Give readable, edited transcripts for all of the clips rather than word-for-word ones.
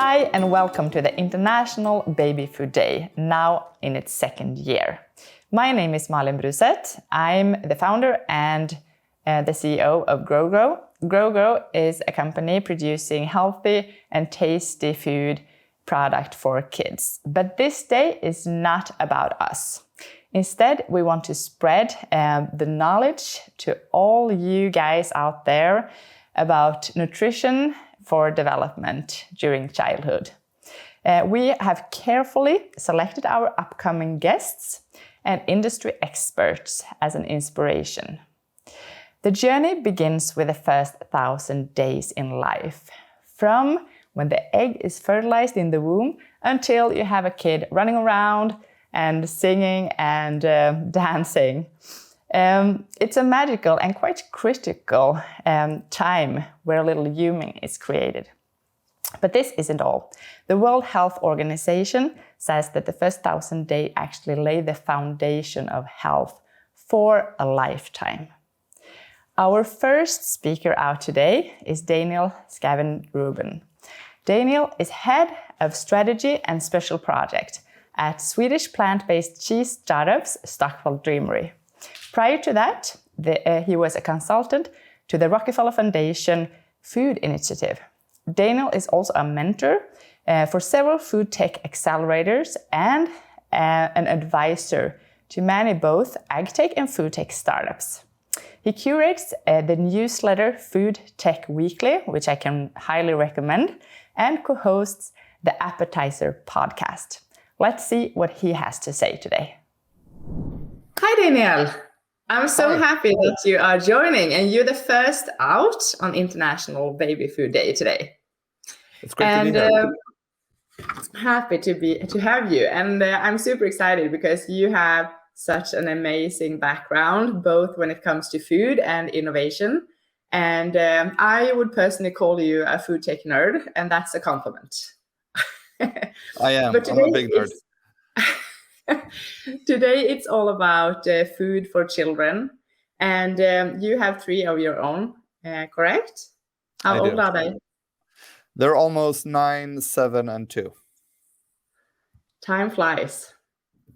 Hi and welcome to the International Baby Food Day, now in its second year. My name is Malin Bruset. I'm the founder and the CEO of GrowGrow. GrowGrow is a company producing healthy and tasty food product for kids. But this day is not about us. Instead, we want to spread the knowledge to all you guys out there about nutrition for development during childhood. We have carefully selected our upcoming guests and industry experts as an inspiration. The journey begins with the first 1,000 days in life, from when the egg is fertilized in the womb until you have a kid running around and singing and dancing. It's a magical and quite critical time where a little human is created. But this isn't all. The World Health Organization says that the first 1,000 days actually lay the foundation of health for a lifetime. Our first speaker out today is Danielle Skaven-Ruben. Danielle is head of strategy and special project at Swedish plant-based cheese startups Stockholm Dreamery. Prior to that, he was a consultant to the Rockefeller Foundation Food Initiative. Danielle is also a mentor for several food tech accelerators and an advisor to many both agtech and food tech startups. He curates the newsletter Food Tech Weekly, which I can highly recommend, and co-hosts the Appetizer podcast. Let's see what he has to say today. Hi, Danielle. I'm so happy that you are joining, and you're the first out on International Baby Food Day today. It's great to be here. Happy to have you, and I'm super excited because you have such an amazing background, both when it comes to food and innovation. And I would personally call you a food tech nerd, and that's a compliment. I am. I'm a big nerd. Today it's all about food for children, and you have 3 of your own, correct? How old are they? They're almost 9, 7, and 2. Time flies.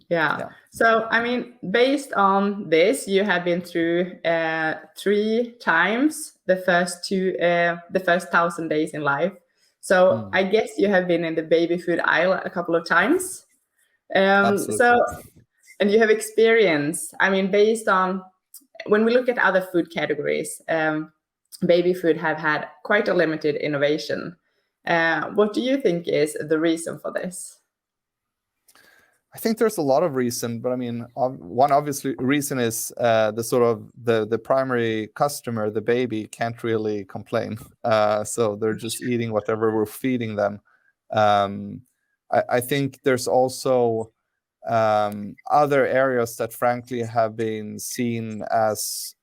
Yeah. So, I mean, based on this, you have been through 3 times the first 1,000 days in life. So I guess you have been in the baby food aisle a couple of times. So, and you have experience, I mean, based on, when we look at other food categories, baby food have had quite a limited innovation. What do you think is the reason for this? I think there's a lot of reason, but I mean, one obviously reason is the primary customer, the baby, can't really complain. So they're just eating whatever we're feeding them. I think there's also other areas that frankly have been seen as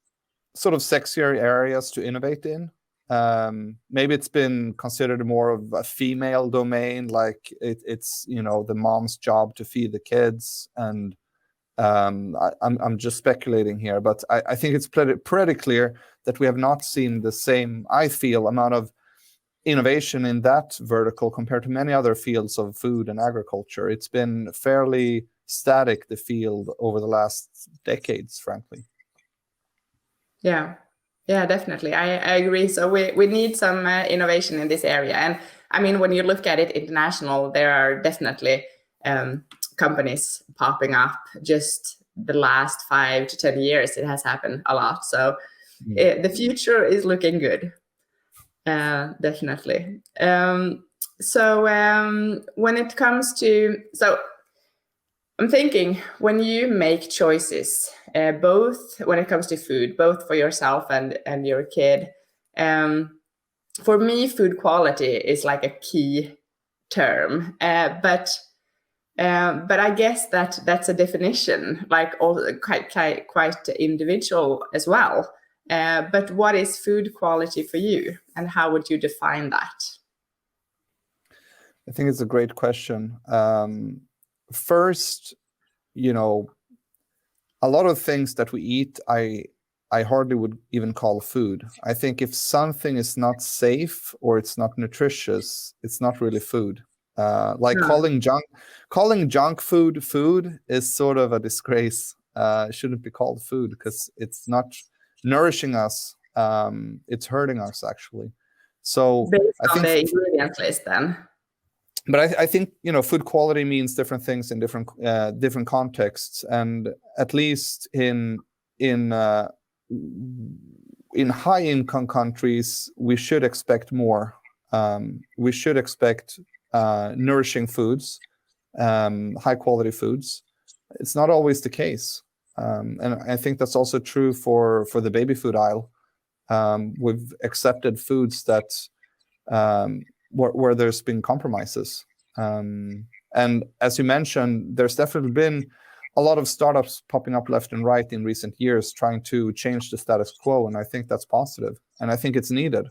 sort of sexier areas to innovate in. Maybe it's been considered more of a female domain, like it's the mom's job to feed the kids. And I'm just speculating here, but I think it's pretty clear that we have not seen the same, I feel, amount of innovation in that vertical compared to many other fields of food and agriculture. It's been fairly static, the field, over the last decades, frankly. Yeah, definitely. I agree. So we need some innovation in this area. And I mean, when you look at it international, there are definitely companies popping up. Just the last 5 to 10 years, it has happened a lot. So the future is looking good. Definitely. So when it comes to, I'm thinking, when you make choices, both when it comes to food, both for yourself and your kid, for me, food quality is like a key term. But I guess that's a definition, like also quite individual as well. But what is food quality for you, and how would you define that? I think it's a great question. First, a lot of things that we eat, I I hardly would even call food. I think if something is not safe or it's not nutritious, it's not really food. Like calling junk food food is sort of a disgrace. It shouldn't be called food because it's not nourishing us. It's hurting us actually. So Based I on think, the ingredients list, then. but I think food quality means different things in different contexts, and at least in high income countries, we should expect more. We should expect nourishing foods, high quality foods. It's not always the case, and I think that's also true for the baby food aisle. We've accepted foods that where there's been compromises. And as you mentioned, there's definitely been a lot of startups popping up left and right in recent years trying to change the status quo, and I think that's positive, and I think it's needed.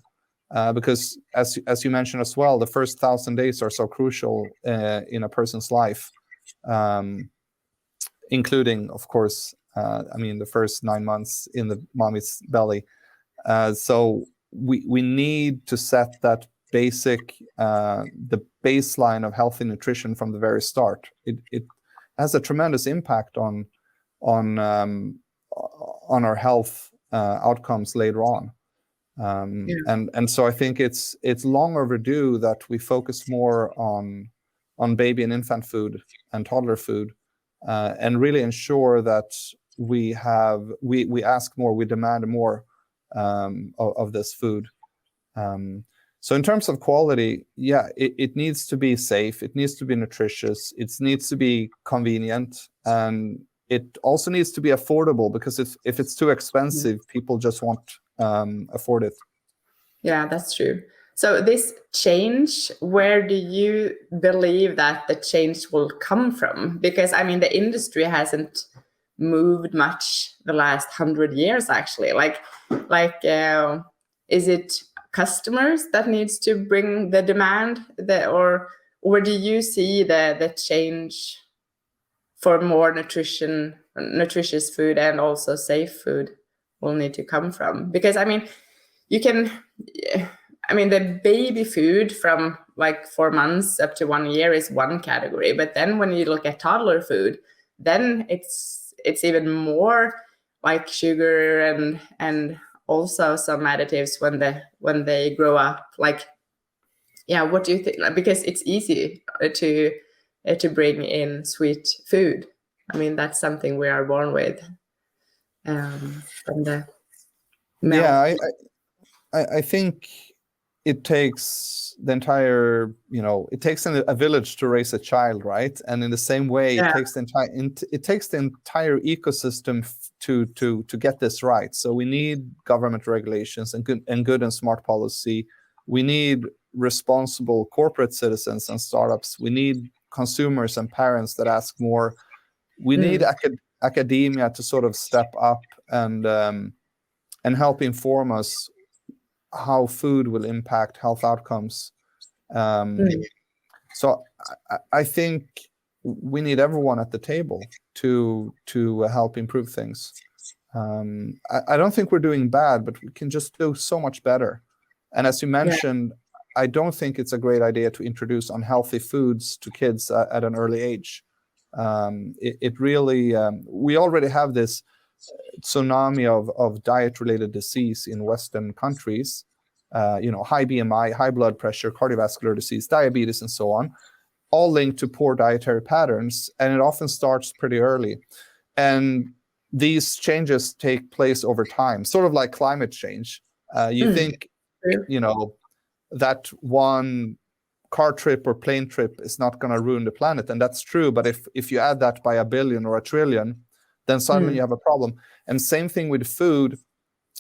Because as you mentioned as well, the first 1,000 days are so crucial in a person's life, including, of course, the first 9 months in the mommy's belly. So we need to set that the baseline of healthy nutrition from the very start. It has a tremendous impact on our health outcomes later on. And so I think it's long overdue that we focus more on baby and infant food and toddler food, and really ensure that we ask more, we demand more of this food. So in terms of quality, yeah, it needs to be safe, it needs to be nutritious, it needs to be convenient, and it also needs to be affordable, because if it's too expensive, people just won't afford it. Yeah, that's true. So this change, where do you believe that the change will come from? Because the industry hasn't moved much the last 100 years, actually. Is it customers that needs to bring the demand, or where do you see the change for more nutritious food and also safe food will need to come from? Because you can, the baby food from like 4 months up to 1 year is one category, but then when you look at toddler food, then it's even more like sugar and also some additives when they grow up. Like, yeah, what do you think? Because it's easy to bring in sweet food. That's something we are born with, from the milk. Yeah, I think it takes the entire, it takes a village to raise a child, right? And in the same way, Yeah. it takes the entire ecosystem to get this right. So we need government regulations and good and smart policy. We need responsible corporate citizens and startups. We need consumers and parents that ask more. We need academia to sort of step up and help inform us how food will impact health outcomes. So I think we need everyone at the table to help improve things. I don't think we're doing bad, but we can just do so much better. And as you mentioned, I don't think it's a great idea to introduce unhealthy foods to kids at an early age. It really, we already have this tsunami of diet-related disease in Western countries, high BMI, high blood pressure, cardiovascular disease, diabetes, and so on, all linked to poor dietary patterns, and it often starts pretty early. And these changes take place over time, sort of like climate change. You think, that one car trip or plane trip is not going to ruin the planet, and that's true. But if you add that by 1 billion or 1 trillion, then suddenly you have a problem. And same thing with food.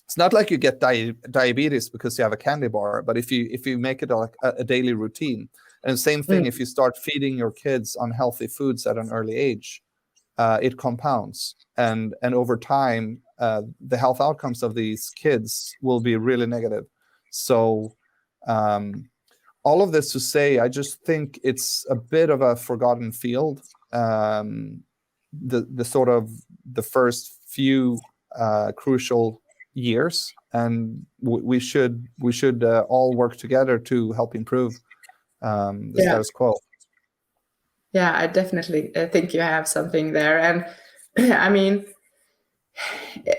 It's not like you get diabetes because you have a candy bar, but if you make it a daily routine. And same thing, if you start feeding your kids unhealthy foods at an early age, it compounds. And over time, the health outcomes of these kids will be really negative. So all of this to say, I just think it's a bit of a forgotten field. The sort of the first few crucial years, and we should all work together to help improve the status quo. Yeah, I definitely think you have something there. And I mean,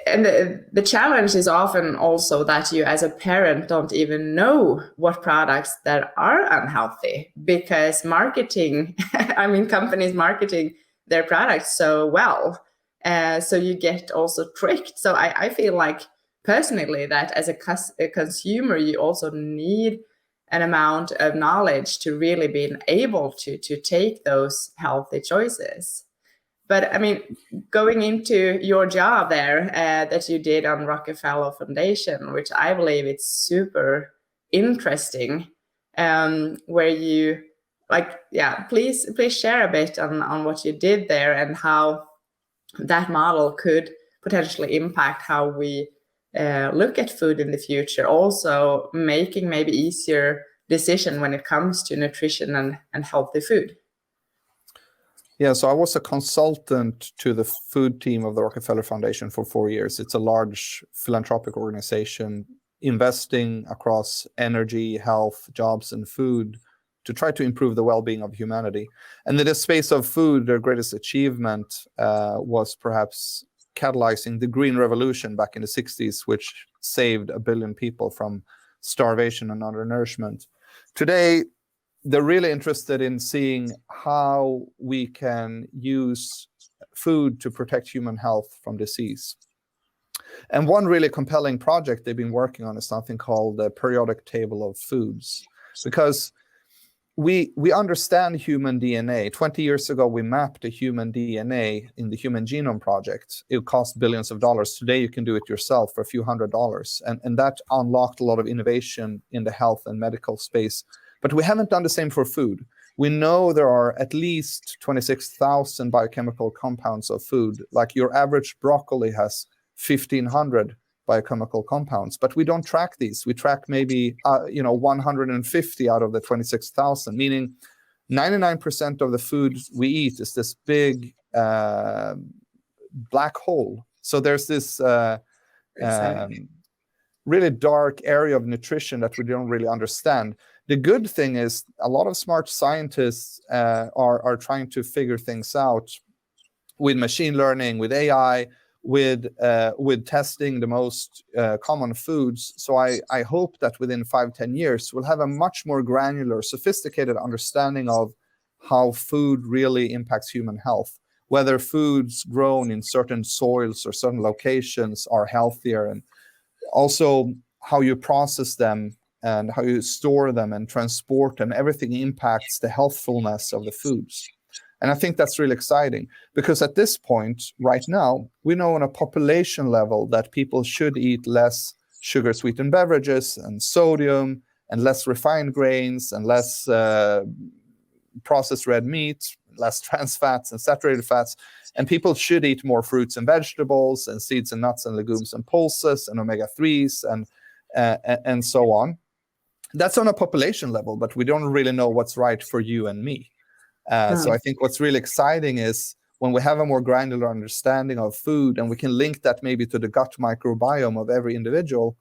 and the challenge is often also that you as a parent don't even know what products that are unhealthy, because marketing, I mean, companies marketing their products so well. So you get also tricked. So I feel like personally that as a consumer, you also need an amount of knowledge to really be able to take those healthy choices. But I mean, going into your job there that you did on Rockefeller Foundation, which I believe it's super interesting, where you please share a bit on what you did there and how that model could potentially impact how we look at food in the future, also making maybe easier decision when it comes to nutrition and healthy food. Yeah, so I was a consultant to the food team of the Rockefeller Foundation for 4 years. It's a large philanthropic organization investing across energy, health, jobs, and food to try to improve the well-being of humanity. And in the space of food, their greatest achievement was perhaps catalyzing the Green Revolution back in the 60s, which saved 1 billion people from starvation and undernourishment. Today, they're really interested in seeing how we can use food to protect human health from disease. And one really compelling project they've been working on is something called the periodic table of foods, because we understand human DNA. 20 years ago, we mapped the human DNA in the Human Genome Project. It cost billions of dollars. Today, you can do it yourself for a few $100s. And that unlocked a lot of innovation in the health and medical space. But we haven't done the same for food. We know there are at least 26,000 biochemical compounds of food. Like your average broccoli has 1,500 biochemical compounds, but we don't track these. We track maybe 150 out of the 26,000, meaning 99% of the food we eat is this big black hole. So there's this really dark area of nutrition that we don't really understand. The good thing is a lot of smart scientists are trying to figure things out with machine learning, with AI, with testing the most common foods. So I hope that within 5-10 years, we'll have a much more granular, sophisticated understanding of how food really impacts human health, whether foods grown in certain soils or certain locations are healthier, and also how you process them and how you store them and transport them. Everything impacts the healthfulness of the foods. And I think that's really exciting, because at this point, right now, we know on a population level that people should eat less sugar-sweetened beverages and sodium and less refined grains and less processed red meat, less trans fats and saturated fats. And people should eat more fruits and vegetables and seeds and nuts and legumes and pulses and omega-3s and so on. That's on a population level, but we don't really know what's right for you and me. So I think what's really exciting is when we have a more granular understanding of food, and we can link that maybe to the gut microbiome of every individual,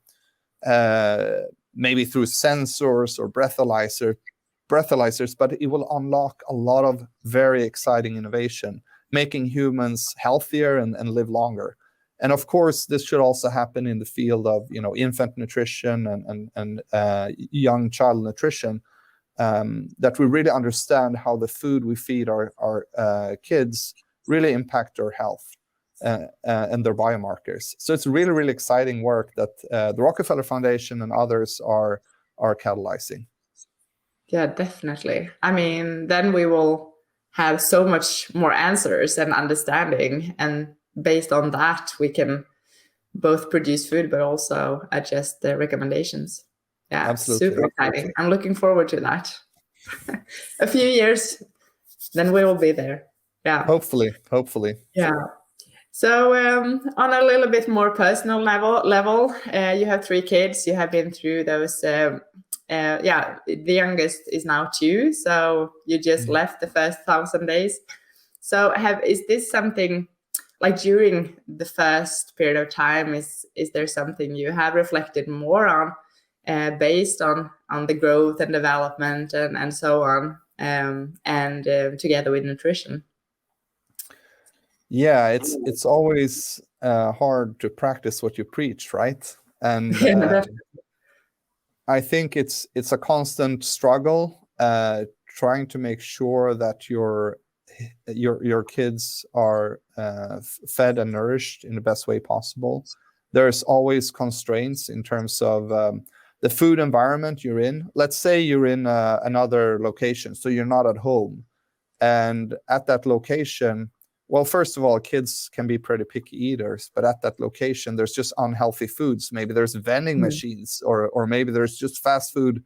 maybe through sensors or breathalyzers, but it will unlock a lot of very exciting innovation, making humans healthier and live longer. And of course, this should also happen in the field of infant nutrition and young child nutrition. That we really understand how the food we feed our kids really impact their health and their biomarkers. So it's really, really exciting work that the Rockefeller Foundation and others are catalyzing. Yeah, definitely. I mean, then we will have so much more answers and understanding, and based on that, we can both produce food but also adjust the recommendations. Yeah, absolutely. Super exciting. I'm looking forward to that. A few years, then we will be there. Yeah. Hopefully. Yeah. So on a little bit more personal level, you have 3 kids. You have been through those. The youngest is now 2. So you just left the first 1,000 days. So is this something like during the first period of time, is there something you have reflected more on, based on the growth and development and so on, and together with nutrition? Yeah, it's always hard to practice what you preach, right? And I think it's a constant struggle, trying to make sure that your kids are fed and nourished in the best way possible. There's always constraints in terms of the food environment you're in. Let's say you're in another location, so you're not at home, and at that location, well, first of all, kids can be pretty picky eaters, but at that location, there's just unhealthy foods. Maybe there's vending machines, or maybe there's just fast food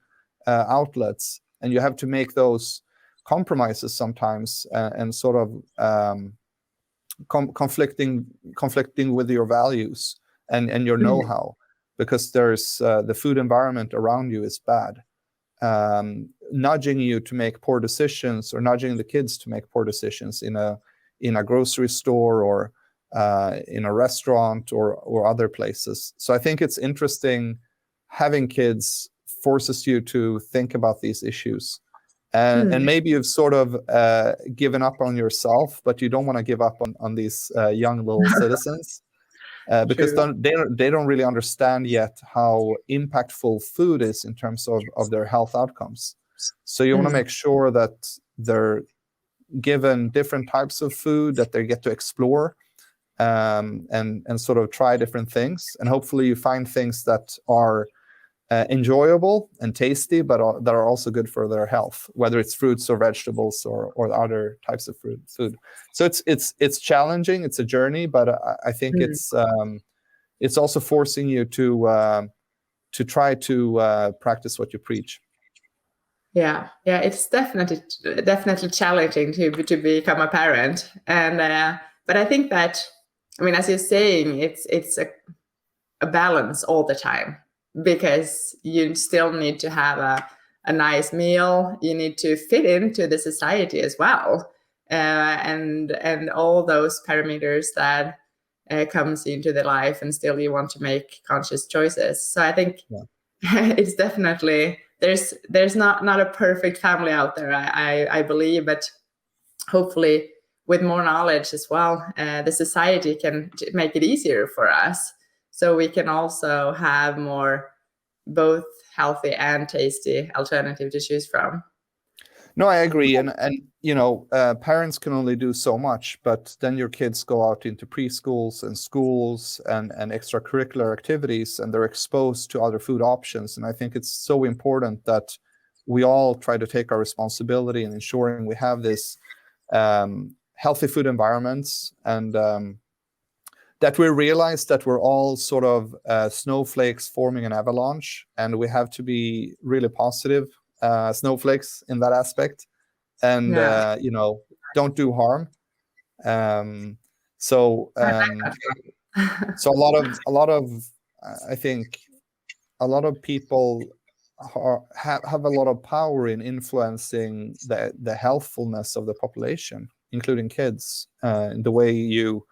outlets, and you have to make those compromises sometimes, and sort of conflicting with your values and your know-how, because there's the food environment around you is bad, nudging you to make poor decisions, or nudging the kids to make poor decisions in a grocery store, or in a restaurant, or other places. So I think it's interesting. Having kids forces you to think about these issues. And maybe you've sort of given up on yourself, but you don't want to give up on these young little citizens, because they don't really understand yet how impactful food is in terms of their health outcomes. So you want to make sure that they're given different types of food, that they get to explore, and sort of try different things. And hopefully you find things that are enjoyable and tasty, but that are also good for their health, whether it's fruits or vegetables or other types of food. So it's challenging. It's a journey, but I think it's also forcing you to try to practice what you preach. Yeah, it's definitely challenging to become a parent, and but I think that, I mean, as you're saying, it's a balance all the time, because you still need to have a nice meal. You need to fit into the society as well, and all those parameters that comes into the life, and still you want to make conscious choices. So I think it's definitely, there's not a perfect family out there, I believe, but hopefully with more knowledge as well, the society can make it easier for us, so we can also have more both healthy and tasty alternative to choose from. No, I agree, and parents can only do so much, but then your kids go out into preschools and schools and extracurricular activities, and they're exposed to other food options. And I think it's so important that we all try to take our responsibility in ensuring we have this healthy food environments, and that we realize that we're all sort of snowflakes forming an avalanche, and we have to be really positive snowflakes in that aspect, and don't do harm. So a lot of I think a lot of people have a lot of power in influencing the healthfulness of the population, including kids, in the way you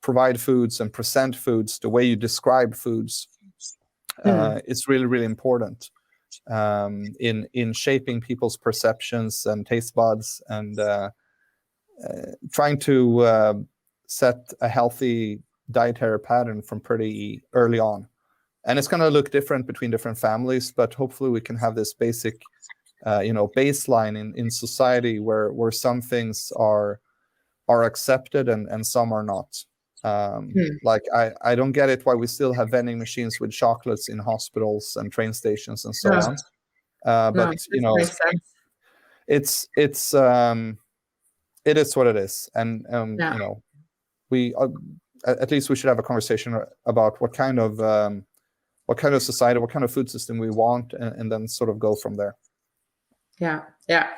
provide foods and present foods, the way you describe foods. It's really, really important in shaping people's perceptions and taste buds, and trying to set a healthy dietary pattern from pretty early on. And it's going to look different between different families, but hopefully we can have this basic baseline in society where some things are accepted and some are not. Like I don't get it why we still have vending machines with chocolates in hospitals and train stations and so on. But it is what it is, and we at least we should have a conversation about what kind of society, what kind of food system we want, and then sort of go from there. Yeah,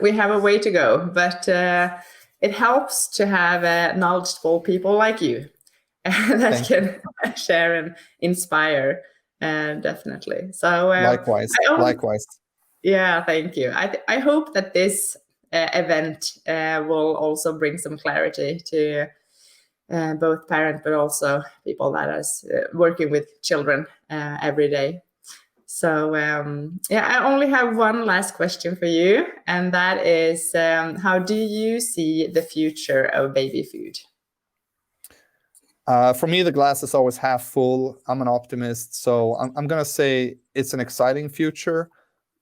we have a way to go, but it helps to have knowledgeable people like you that can share and inspire, definitely. So likewise. Yeah, thank you. I hope that this event will also bring some clarity to both parent but also people that is working with children every day. So I only have one last question for you, and that is, how do you see the future of baby food? For me, the glass is always half full. I'm an optimist, so I'm going to say it's an exciting future.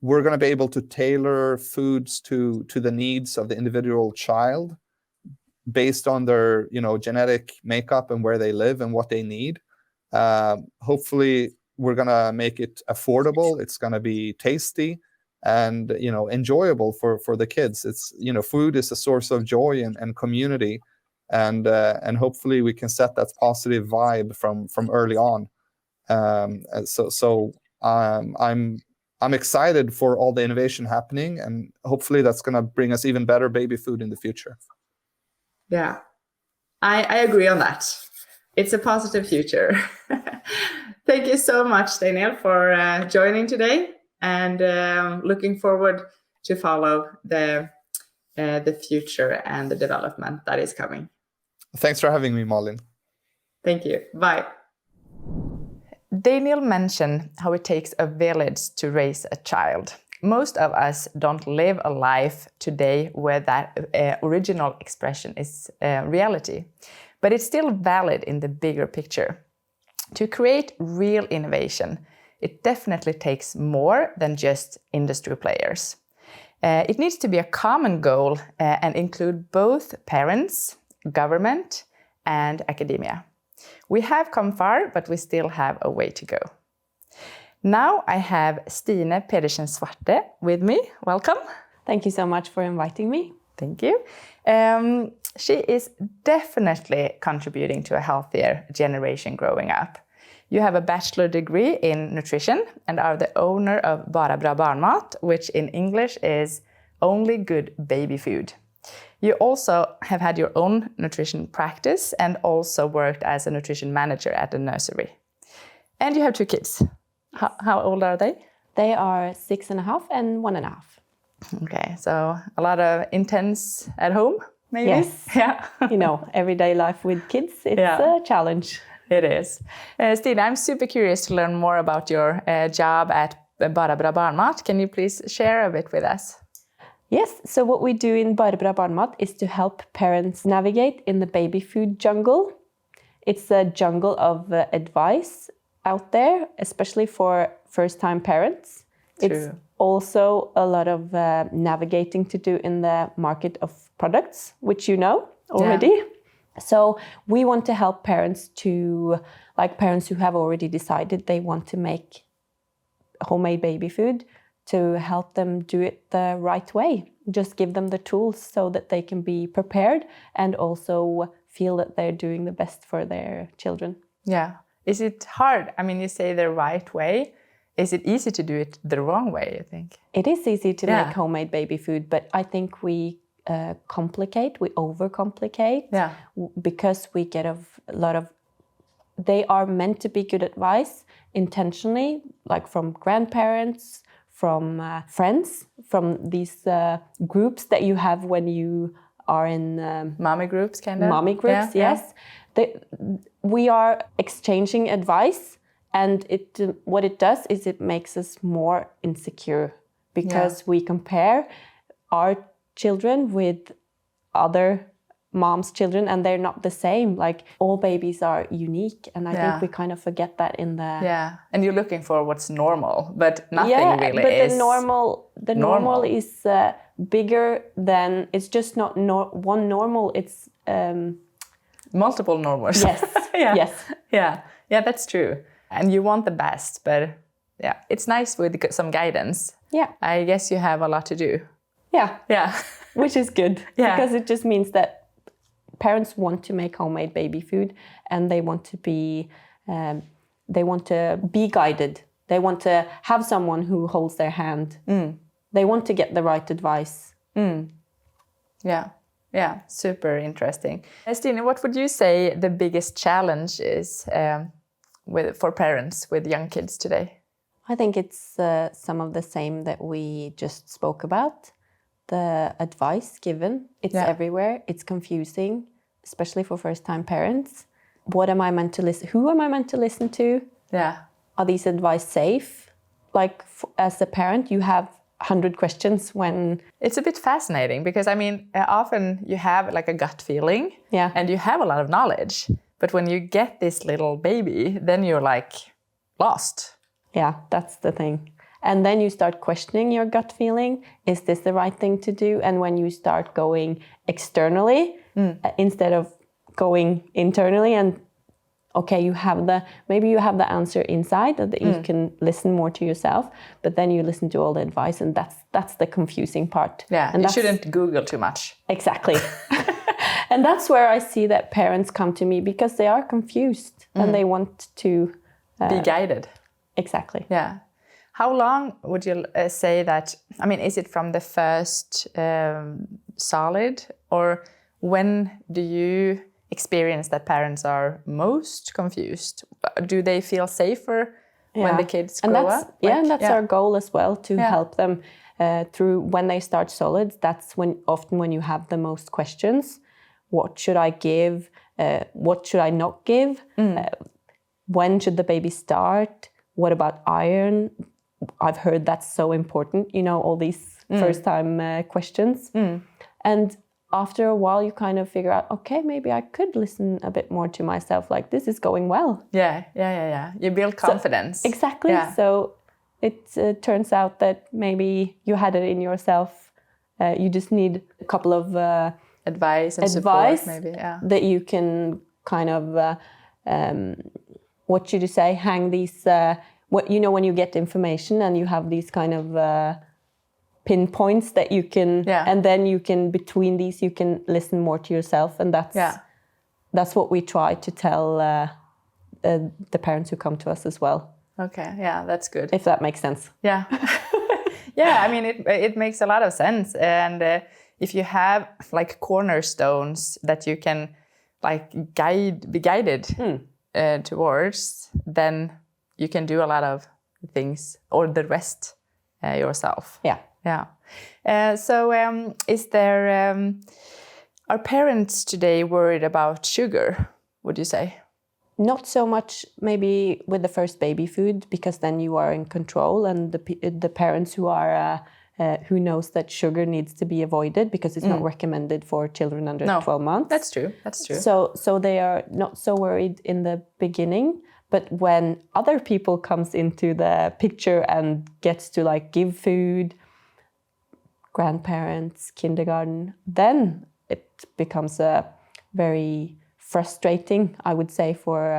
We're going to be able to tailor foods to the needs of the individual child based on their, genetic makeup and where they live and what they need. Hopefully, we're going to make it affordable. It's going to be tasty and, enjoyable for the kids. It's, food is a source of joy and community. And hopefully we can set that positive vibe from early on. I'm excited for all the innovation happening, and hopefully that's going to bring us even better baby food in the future. Yeah, I agree on that. It's a positive future. Thank you so much, Danielle, for joining today, and looking forward to follow the future and the development that is coming. Thanks for having me, Malin. Thank you. Bye. Danielle mentioned how it takes a village to raise a child. Most of us don't live a life today where that original expression is reality, but it's still valid in the bigger picture. To create real innovation, it definitely takes more than just industry players. It needs to be a common goal and include both parents, government, and academia. We have come far, but we still have a way to go. Now I have Stine Pedersen Svarte with me. Welcome. Thank you so much for inviting me. Thank you. She is definitely contributing to a healthier generation growing up. You have a bachelor degree in nutrition and are the owner of Bara Bra Barnmat, which in English is Only Good Baby Food. You also have had your own nutrition practice and also worked as a nutrition manager at a nursery. And you have 2 kids. How old are they? They are 6.5 and 1.5. Okay, so a lot of intense at home, maybe? Yes. Yeah. Everyday life with kids, it's a challenge. It is. Stine, I'm super curious to learn more about your job at Bara Bra Barnmat. Can you please share a bit with us? Yes, so what we do in Bara Bra Barnmat is to help parents navigate in the baby food jungle. It's a jungle of advice out there, especially for first-time parents. True. It's also a lot of navigating to do in the market of products, which you know already. Yeah. So we want to help parents parents who have already decided they want to make homemade baby food, to help them do it the right way. Just give them the tools so that they can be prepared and also feel that they're doing the best for their children. Yeah. Is it hard? I mean, you say the right way. Is it easy to do it the wrong way, you think? It is easy to make homemade baby food, but I think we overcomplicate. Yeah. Because we get a lot of... They are meant to be good advice intentionally, like from grandparents, from friends, from these groups that you have when you are in... mommy groups, kind of? Mommy groups, yes. Yeah. We are exchanging advice, and what it does is it makes us more insecure because we compare our children with other moms' children, and they're not the same. Like, all babies are unique, and I think we kind of forget that in the... Yeah, and you're looking for what's normal, but nothing really but is... the normal is bigger than... It's just not one normal, it's... multiple normals. Yes, yes. Yeah, that's true. And you want the best, but it's nice with some guidance. Yeah. I guess you have a lot to do. Yeah. Which is good. Yeah. Because it just means that parents want to make homemade baby food, and they want to be guided. They want to have someone who holds their hand. They want to get the right advice. Yeah, super interesting. Stine, what would you say the biggest challenge is for parents with young kids today? I think it's some of the same that we just spoke about. The advice given, it's everywhere. It's confusing. especially for first-time parents. What am I meant to listen? Who am I meant to listen to? Yeah. Are these advice safe? Like as a parent, you have 100 questions when... It's a bit fascinating because, I mean, often you have like a gut feeling and you have a lot of knowledge. But when you get this little baby, then you're like lost. Yeah, that's the thing. And then you start questioning your gut feeling. Is this the right thing to do? And when you start going externally instead of going internally and okay, maybe you have the answer inside that you can listen more to yourself, but then you listen to all the advice and that's the confusing part. Yeah, and you shouldn't Google too much. Exactly. And that's where I see that parents come to me because they are confused and they want to... be guided. Exactly. Yeah. How long would you say that, I mean, is it from the first solid, or when do you experience that parents are most confused? Do they feel safer when the kids grow up? And that's our goal as well, to help them through when they start solids. That's often when you have the most questions. What should I give? What should I not give? When should the baby start? What about iron? I've heard that's so important, all these first-time questions. And after a while, you kind of figure out, okay, maybe I could listen a bit more to myself, like this is going well. Yeah. You build confidence. So, exactly. Yeah. So it turns out that maybe you had it in yourself. You just need a couple of advice and support, maybe. Yeah. That you can kind of, what should you say, hang these... when you get information and you have these kind of pinpoints that you can, and then you can, between these, you can listen more to yourself. And that's what we try to tell the parents who come to us as well. Okay, yeah, that's good. If that makes sense. Yeah. Yeah, I mean, it makes a lot of sense. And if you have like cornerstones that you can like be guided towards, then you can do a lot of things, or the rest yourself. Yeah. So is there, are parents today worried about sugar, would you say? Not so much maybe with the first baby food, because then you are in control, and the parents who are who knows that sugar needs to be avoided because it's not recommended for children under 12 months. That's true. So they are not so worried in the beginning. But when other people comes into the picture and gets to like give food, grandparents, kindergarten, then it becomes a very frustrating, I would say, for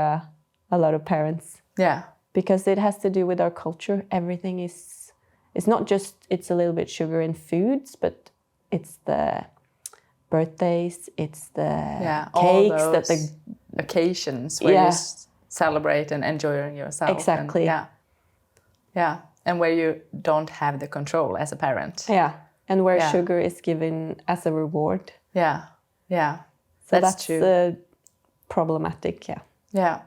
a lot of parents. Yeah. Because it has to do with our culture. Everything is, it's not just, it's a little bit sugar in foods, but it's the birthdays, it's the cakes, all those that the occasions where you celebrate and enjoy yourself. Exactly. And, and where you don't have the control as a parent. Yeah, and where sugar is given as a reward. Yeah. So that's true. Problematic. Yeah.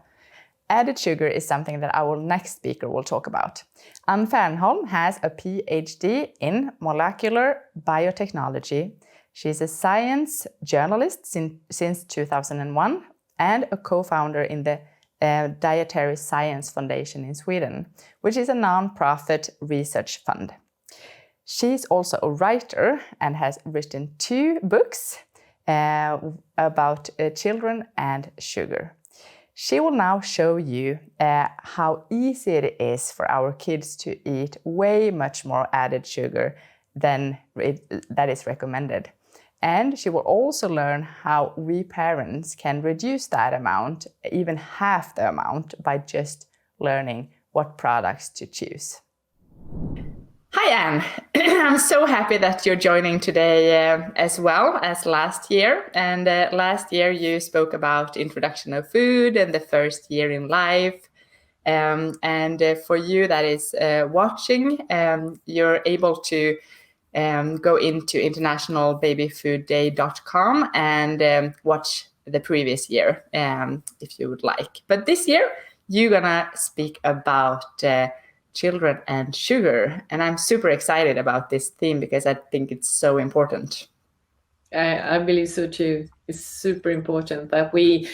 Added sugar is something that our next speaker will talk about. Ann Fernholm has a PhD in molecular biotechnology. She's a science journalist since 2001 and a co-founder in the Dietary Science Foundation in Sweden, which is a non-profit research fund. She's also a writer and has written 2 books about children and sugar. She will now show you how easy it is for our kids to eat way much more added sugar than that is recommended. And she will also learn how we parents can reduce that amount, even half the amount, by just learning what products to choose. Hi, Ann. I'm so happy that you're joining today as well as last year. And last year you spoke about introduction of food and the first year in life. And for you that is watching, you're able to go into internationalbabyfoodday.com and watch the previous year if you would like. But this year, you're gonna speak about children and sugar. And I'm super excited about this theme because I think it's so important. I believe so too. It's super important that we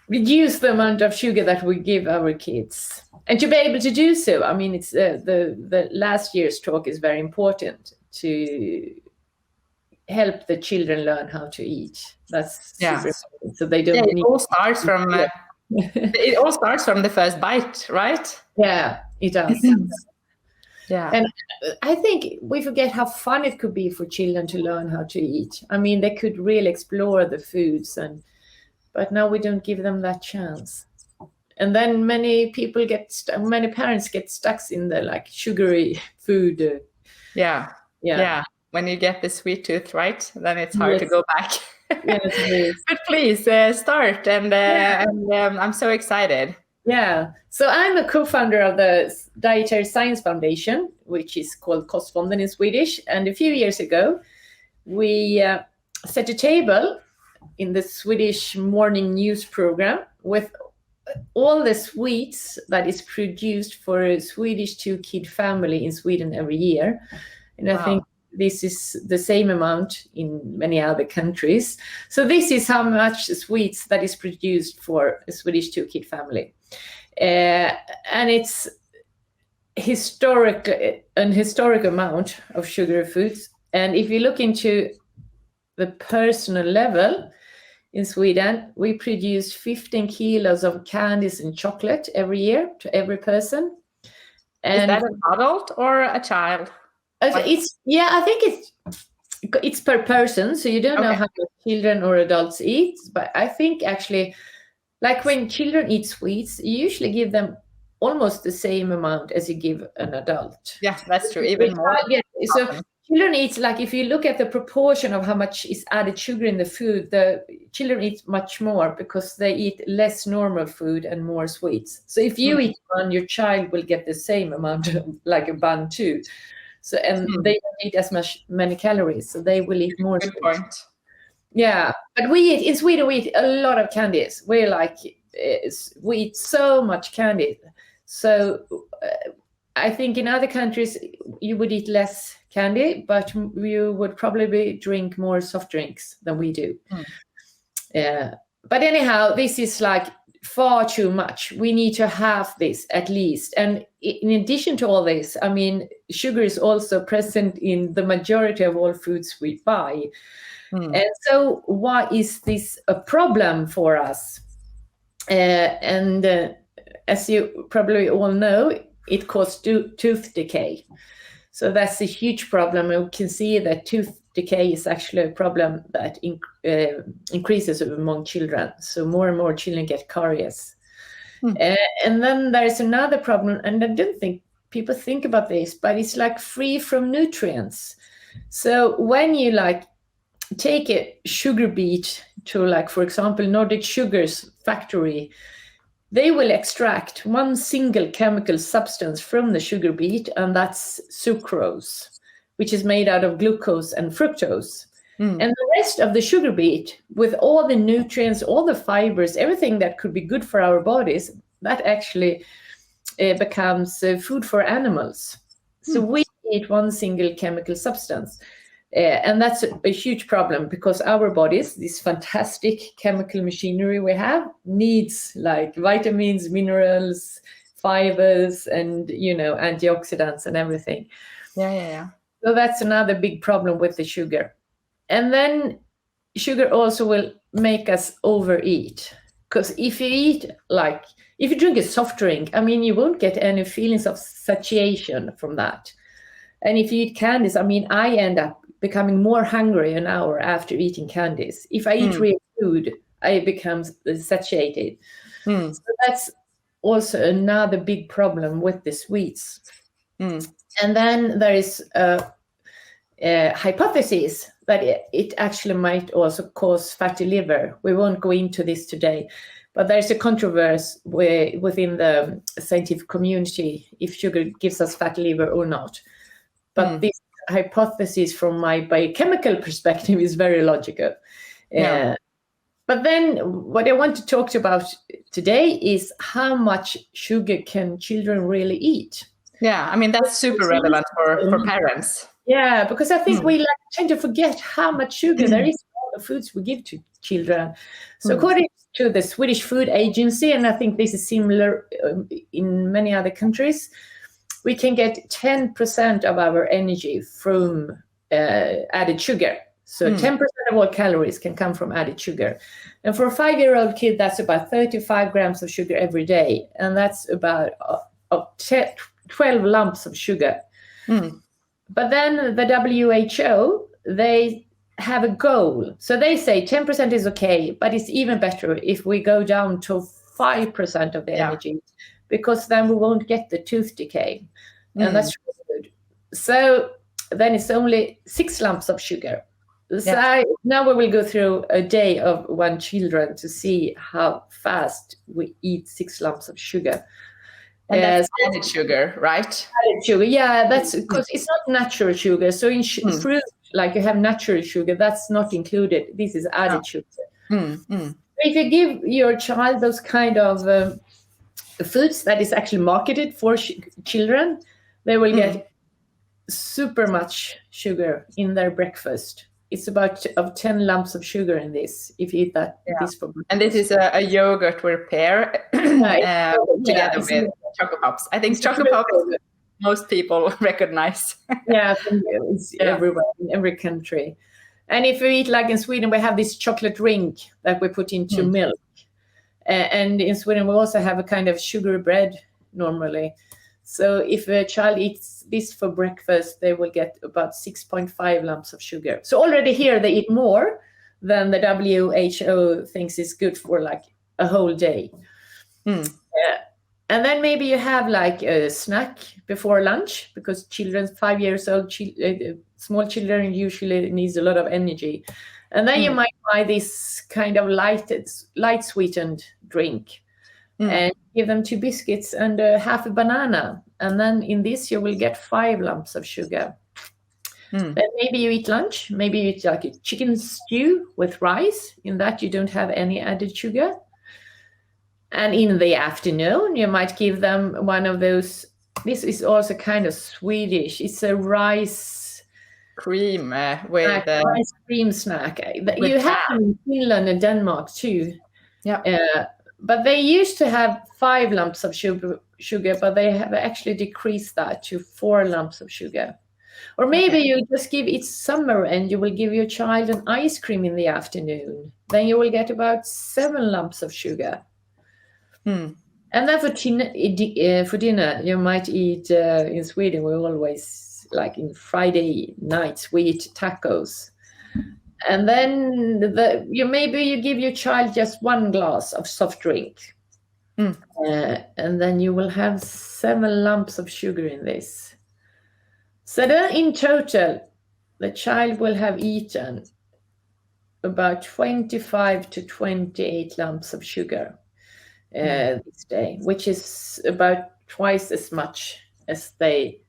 reduce the amount of sugar that we give our kids, and to be able to do so. I mean, it's the last year's talk is very important to help the children learn how to eat. That's super important. So they don't need. It all starts from it all starts from the first bite, right? Yeah, it does. Yeah. And I think we forget how fun it could be for children to learn how to eat. I mean, they could really explore the foods, but now we don't give them that chance. And then many parents get stuck in the like sugary food. Yeah. When you get the sweet tooth, right, then it's hard to go back. Yes, but please start, and I'm so excited. Yeah, so I'm a co-founder of the Dietary Science Foundation, which is called Kostfonden in Swedish. And a few years ago, we set a table in the Swedish morning news program with all the sweets that is produced for a Swedish 2-kid family in Sweden every year. And I think this is the same amount in many other countries. So this is how much sweets that is produced for a Swedish 2-kid family. And it's an historic amount of sugary foods. And if you look into the personal level in Sweden, we produce 15 kilos of candies and chocolate every year to every person. And is that an adult or a child? I think it's per person, so you don't know how much children or adults eat. But I think actually, like when children eat sweets, you usually give them almost the same amount as you give an adult. Yeah, that's true. Even more. So children eat, like if you look at the proportion of how much is added sugar in the food, the children eat much more because they eat less normal food and more sweets. So if you eat one, your child will get the same amount of, like a bun too. So they don't eat as many calories, so they will eat more. Good point. Yeah, but in Sweden we eat a lot of candies. We eat so much candy. So I think in other countries you would eat less candy, but you would probably drink more soft drinks than we do. But anyhow, this is like far too much. We need to have this at least. And in addition to all this, I mean, sugar is also present in the majority of all foods we buy. And so why is this a problem for us? As you probably all know, it causes tooth decay. So that's a huge problem. And we can see that tooth decay is actually a problem that increases among children. So more and more children get caries. And then there's another problem, and I don't think people think about this, but it's like free from nutrients. So when you like take a sugar beet to, like, for example, Nordic Sugar's factory, they will extract one single chemical substance from the sugar beet, and that's sucrose, which is made out of glucose and fructose. And the rest of the sugar beet, with all the nutrients, all the fibers, everything that could be good for our bodies, that actually becomes food for animals. So we eat one single chemical substance. And that's a huge problem, because our bodies, this fantastic chemical machinery we have, needs like vitamins, minerals, fibers, and, antioxidants and everything. Yeah. So that's another big problem with the sugar. And then sugar also will make us overeat. Because if you drink a soft drink, I mean, you won't get any feelings of satiation from that. And if you eat candies, I mean, I end up becoming more hungry an hour after eating candies. If I eat real food, I become satiated. So that's also another big problem with the sweets. And then there is a hypothesis that it actually might also cause fatty liver. We won't go into this today, but there's a controversy within the scientific community if sugar gives us fatty liver or not. But this hypothesis from my biochemical perspective is very logical. But then what I want to talk about today is how much sugar can children really eat? Yeah, I mean, that's super relevant for parents. Yeah, because I think we tend to forget how much sugar there is in all the foods we give to children. So according to the Swedish Food Agency, and I think this is similar in many other countries, we can get 10% of our energy from added sugar. So 10% of all calories can come from added sugar. And for a 5-year-old kid, that's about 35 grams of sugar every day. And that's about 12 lumps of sugar. But then the WHO, they have a goal. So they say 10% is okay, but it's even better if we go down to 5% of the energy, because then we won't get the tooth decay. And that's really good. So then it's only 6 lumps of sugar. So now we will go through a day of one children to see how fast we eat 6 lumps of sugar. And that's added sugar, right? Added sugar, yeah, that's because it's not natural sugar. So in fruit, like you have natural sugar, that's not included. This is added sugar. If you give your child those kind of foods that is actually marketed for children, they will get super much sugar in their breakfast. It's about 10 lumps of sugar in this if you eat that. This for breakfast. And this is a yogurt with pear together with Choco Pops. I think Choco Pops most people recognize. It's everywhere, in every country. And if you eat, like in Sweden, we have this chocolate drink that we put into milk. And in Sweden, we also have a kind of sugar bread normally. So if a child eats this for breakfast, they will get about 6.5 lumps of sugar. So already here they eat more than the WHO thinks is good for like a whole day. And then maybe you have like a snack before lunch, because children 5 years old, small children usually needs a lot of energy. And then you might buy this kind of light sweetened drink. And give them 2 biscuits and half a banana. And then in this, you will get 5 lumps of sugar. Then maybe you eat lunch. Maybe you eat like a chicken stew with rice. In that, you don't have any added sugar. And in the afternoon, you might give them one of those. This is also kind of Swedish. It's a rice cream with rice cream snack. You have them in Finland and Denmark too. But they used to have 5 lumps of sugar, but they have actually decreased that to 4 lumps of sugar. Or maybe you just give, it's summer and you will give your child an ice cream in the afternoon. Then you will get about 7 lumps of sugar. And then for dinner, you might eat, in Sweden, we always, like in Friday nights, we eat tacos. And then maybe you give your child just 1 glass of soft drink. And then you will have 7 lumps of sugar in this. So then in total, the child will have eaten about 25 to 28 lumps of sugar this day, which is about twice as much as they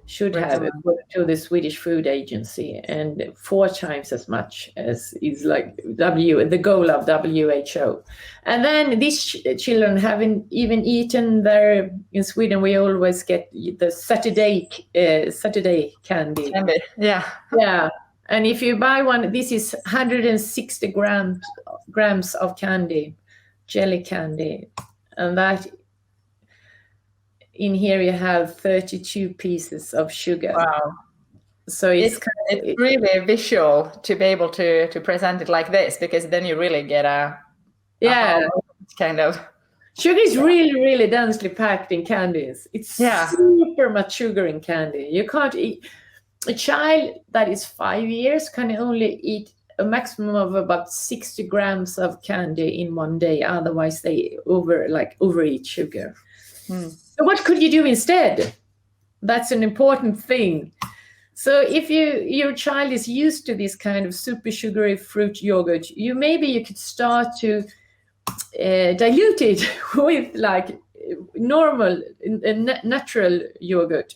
should have according to the Swedish Food Agency, and 4 times as much as is like the goal of WHO. And then these children haven't even eaten in Sweden we always get the Saturday candy. Yeah. And if you buy one, this is 160 grams of candy, jelly candy, and that. In here you have 32 pieces of sugar. Wow. So it's really visual to be able to present it like this, because then you really get a kind of. Sugar is really, really densely packed in candies. It's super much sugar in candy. You can't eat. A child that is 5 years can only eat a maximum of about 60 grams of candy in one day. Otherwise they overeat sugar. So what could you do instead? That's an important thing. So if your child is used to this kind of super sugary fruit yogurt, maybe you could start to dilute it with like normal, natural yogurt.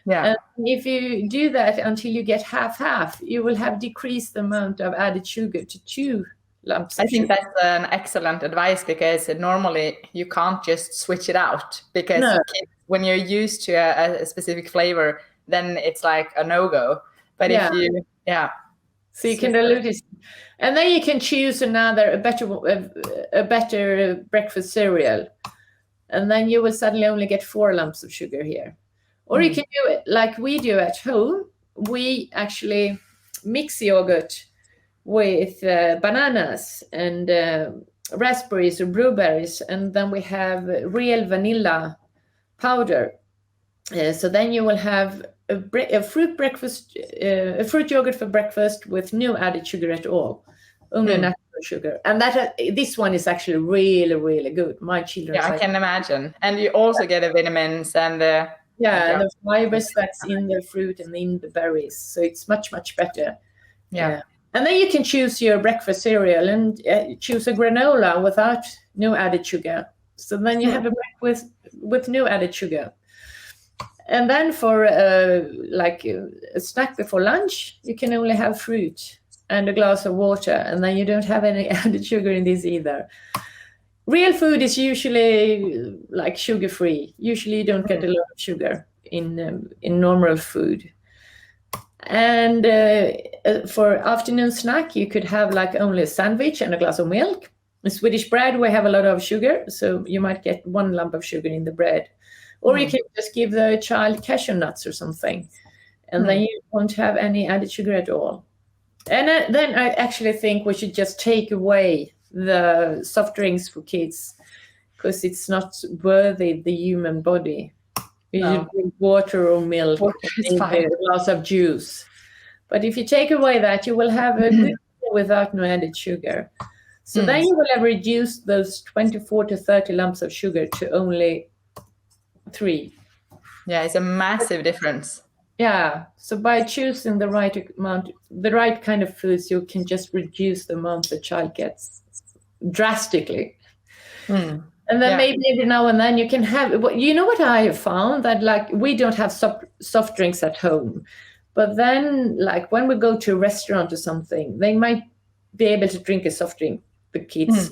And if you do that until you get half, you will have decreased the amount of added sugar to 2 lumps. I think that's an excellent advice, because normally you can't just switch it out, because when you're used to a specific flavor, then it's like a no-go. But if you, so you can dilute it, and then you can choose a better breakfast cereal, and then you will suddenly only get 4 lumps of sugar here. Or you can do it like we do at home. We actually mix yogurt with bananas and raspberries or blueberries, and then we have real vanilla powder. So then you will have a fruit yogurt for breakfast with no added sugar at all, only natural sugar. And this one is actually really, really good. My children. Yeah, I can imagine. And you also get the vitamins and the and the fibers that's in the fruit and in the berries. So it's much, much better. Yeah. And then you can choose your breakfast cereal and choose a granola without no added sugar. So then you have a breakfast with no added sugar. And then for like a snack before lunch, you can only have fruit and a glass of water, and then you don't have any added sugar in this either. Real food is usually like sugar-free. Usually you don't get a lot of sugar in normal food. And for afternoon snack, you could have like only a sandwich and a glass of milk. In Swedish bread, we have a lot of sugar, so you might get 1 lump of sugar in the bread. Or you can just give the child cashew nuts or something, and then you won't have any added sugar at all. And then I actually think we should just take away the soft drinks for kids, because it's not worthy the human body. You should drink water or milk, a glass of juice. But if you take away that, you will have a good meal without no added sugar. So then you will have reduced those 24 to 30 lumps of sugar to only 3. Yeah, it's a massive difference. Yeah, so by choosing the right amount, the right kind of foods, you can just reduce the amount the child gets drastically. And then maybe every now and then you can have, you know what I have found? That like we don't have soft drinks at home. But then like when we go to a restaurant or something, they might be able to drink a soft drink, the kids.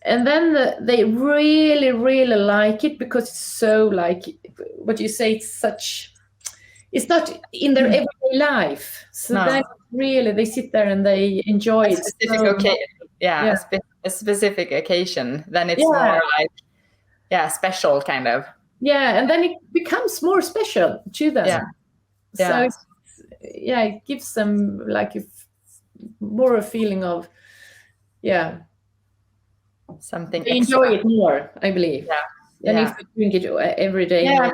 And then they really, really like it because it's so like, what you say, it's not in their everyday life. So then really they sit there and they enjoy it. A specific occasion. Then it's more like, special kind of. Yeah, and then it becomes more special to them. So it gives them like more a feeling of, something they enjoy it more, I believe. And if you drink it every day.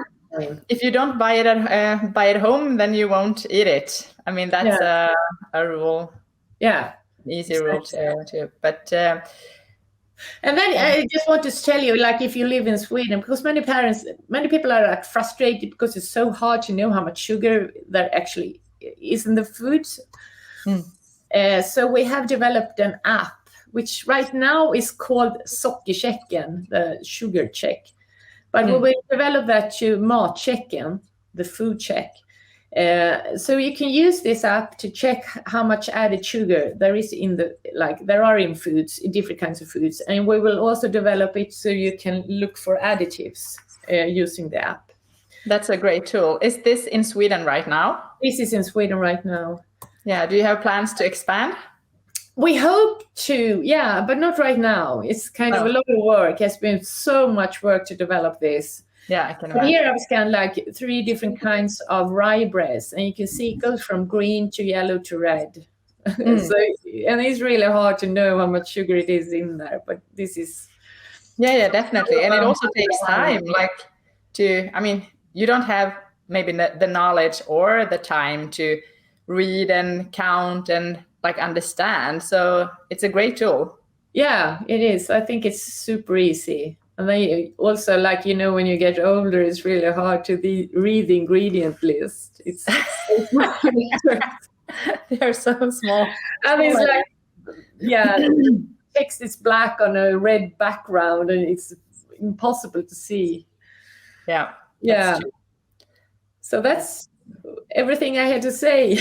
If you don't buy it home, then you won't eat it. I mean, that's a rule. Yeah. Easy rule too. But and then I just want to tell you, like if you live in Sweden, because many people are like frustrated because it's so hard to know how much sugar there actually is in the foods. So we have developed an app which right now is called Sockerchecken, the sugar check. But we will develop that to Matchecken, the food check. So you can use this app to check how much added sugar there is there are in foods, in different kinds of foods. And we will also develop it so you can look for additives using the app. That's a great tool. Is this in Sweden right now? This is in Sweden right now. Yeah. Do you have plans to expand? We hope to, but not right now. It's kind of a lot of work. It has been so much work to develop this. Yeah, I can imagine. Here I've scanned like 3 different kinds of rye breads, and you can see it goes from green to yellow to red. And it's really hard to know how much sugar it is in there, but this is... Yeah, definitely. And it also takes time, you don't have maybe the knowledge or the time to read and count and understand. So it's a great tool. Yeah, it is. I think it's super easy. And then also, when you get older, it's really hard to read the ingredient list. It's they're so small. And it's text is black on a red background, and it's impossible to see. Yeah. So that's everything I had to say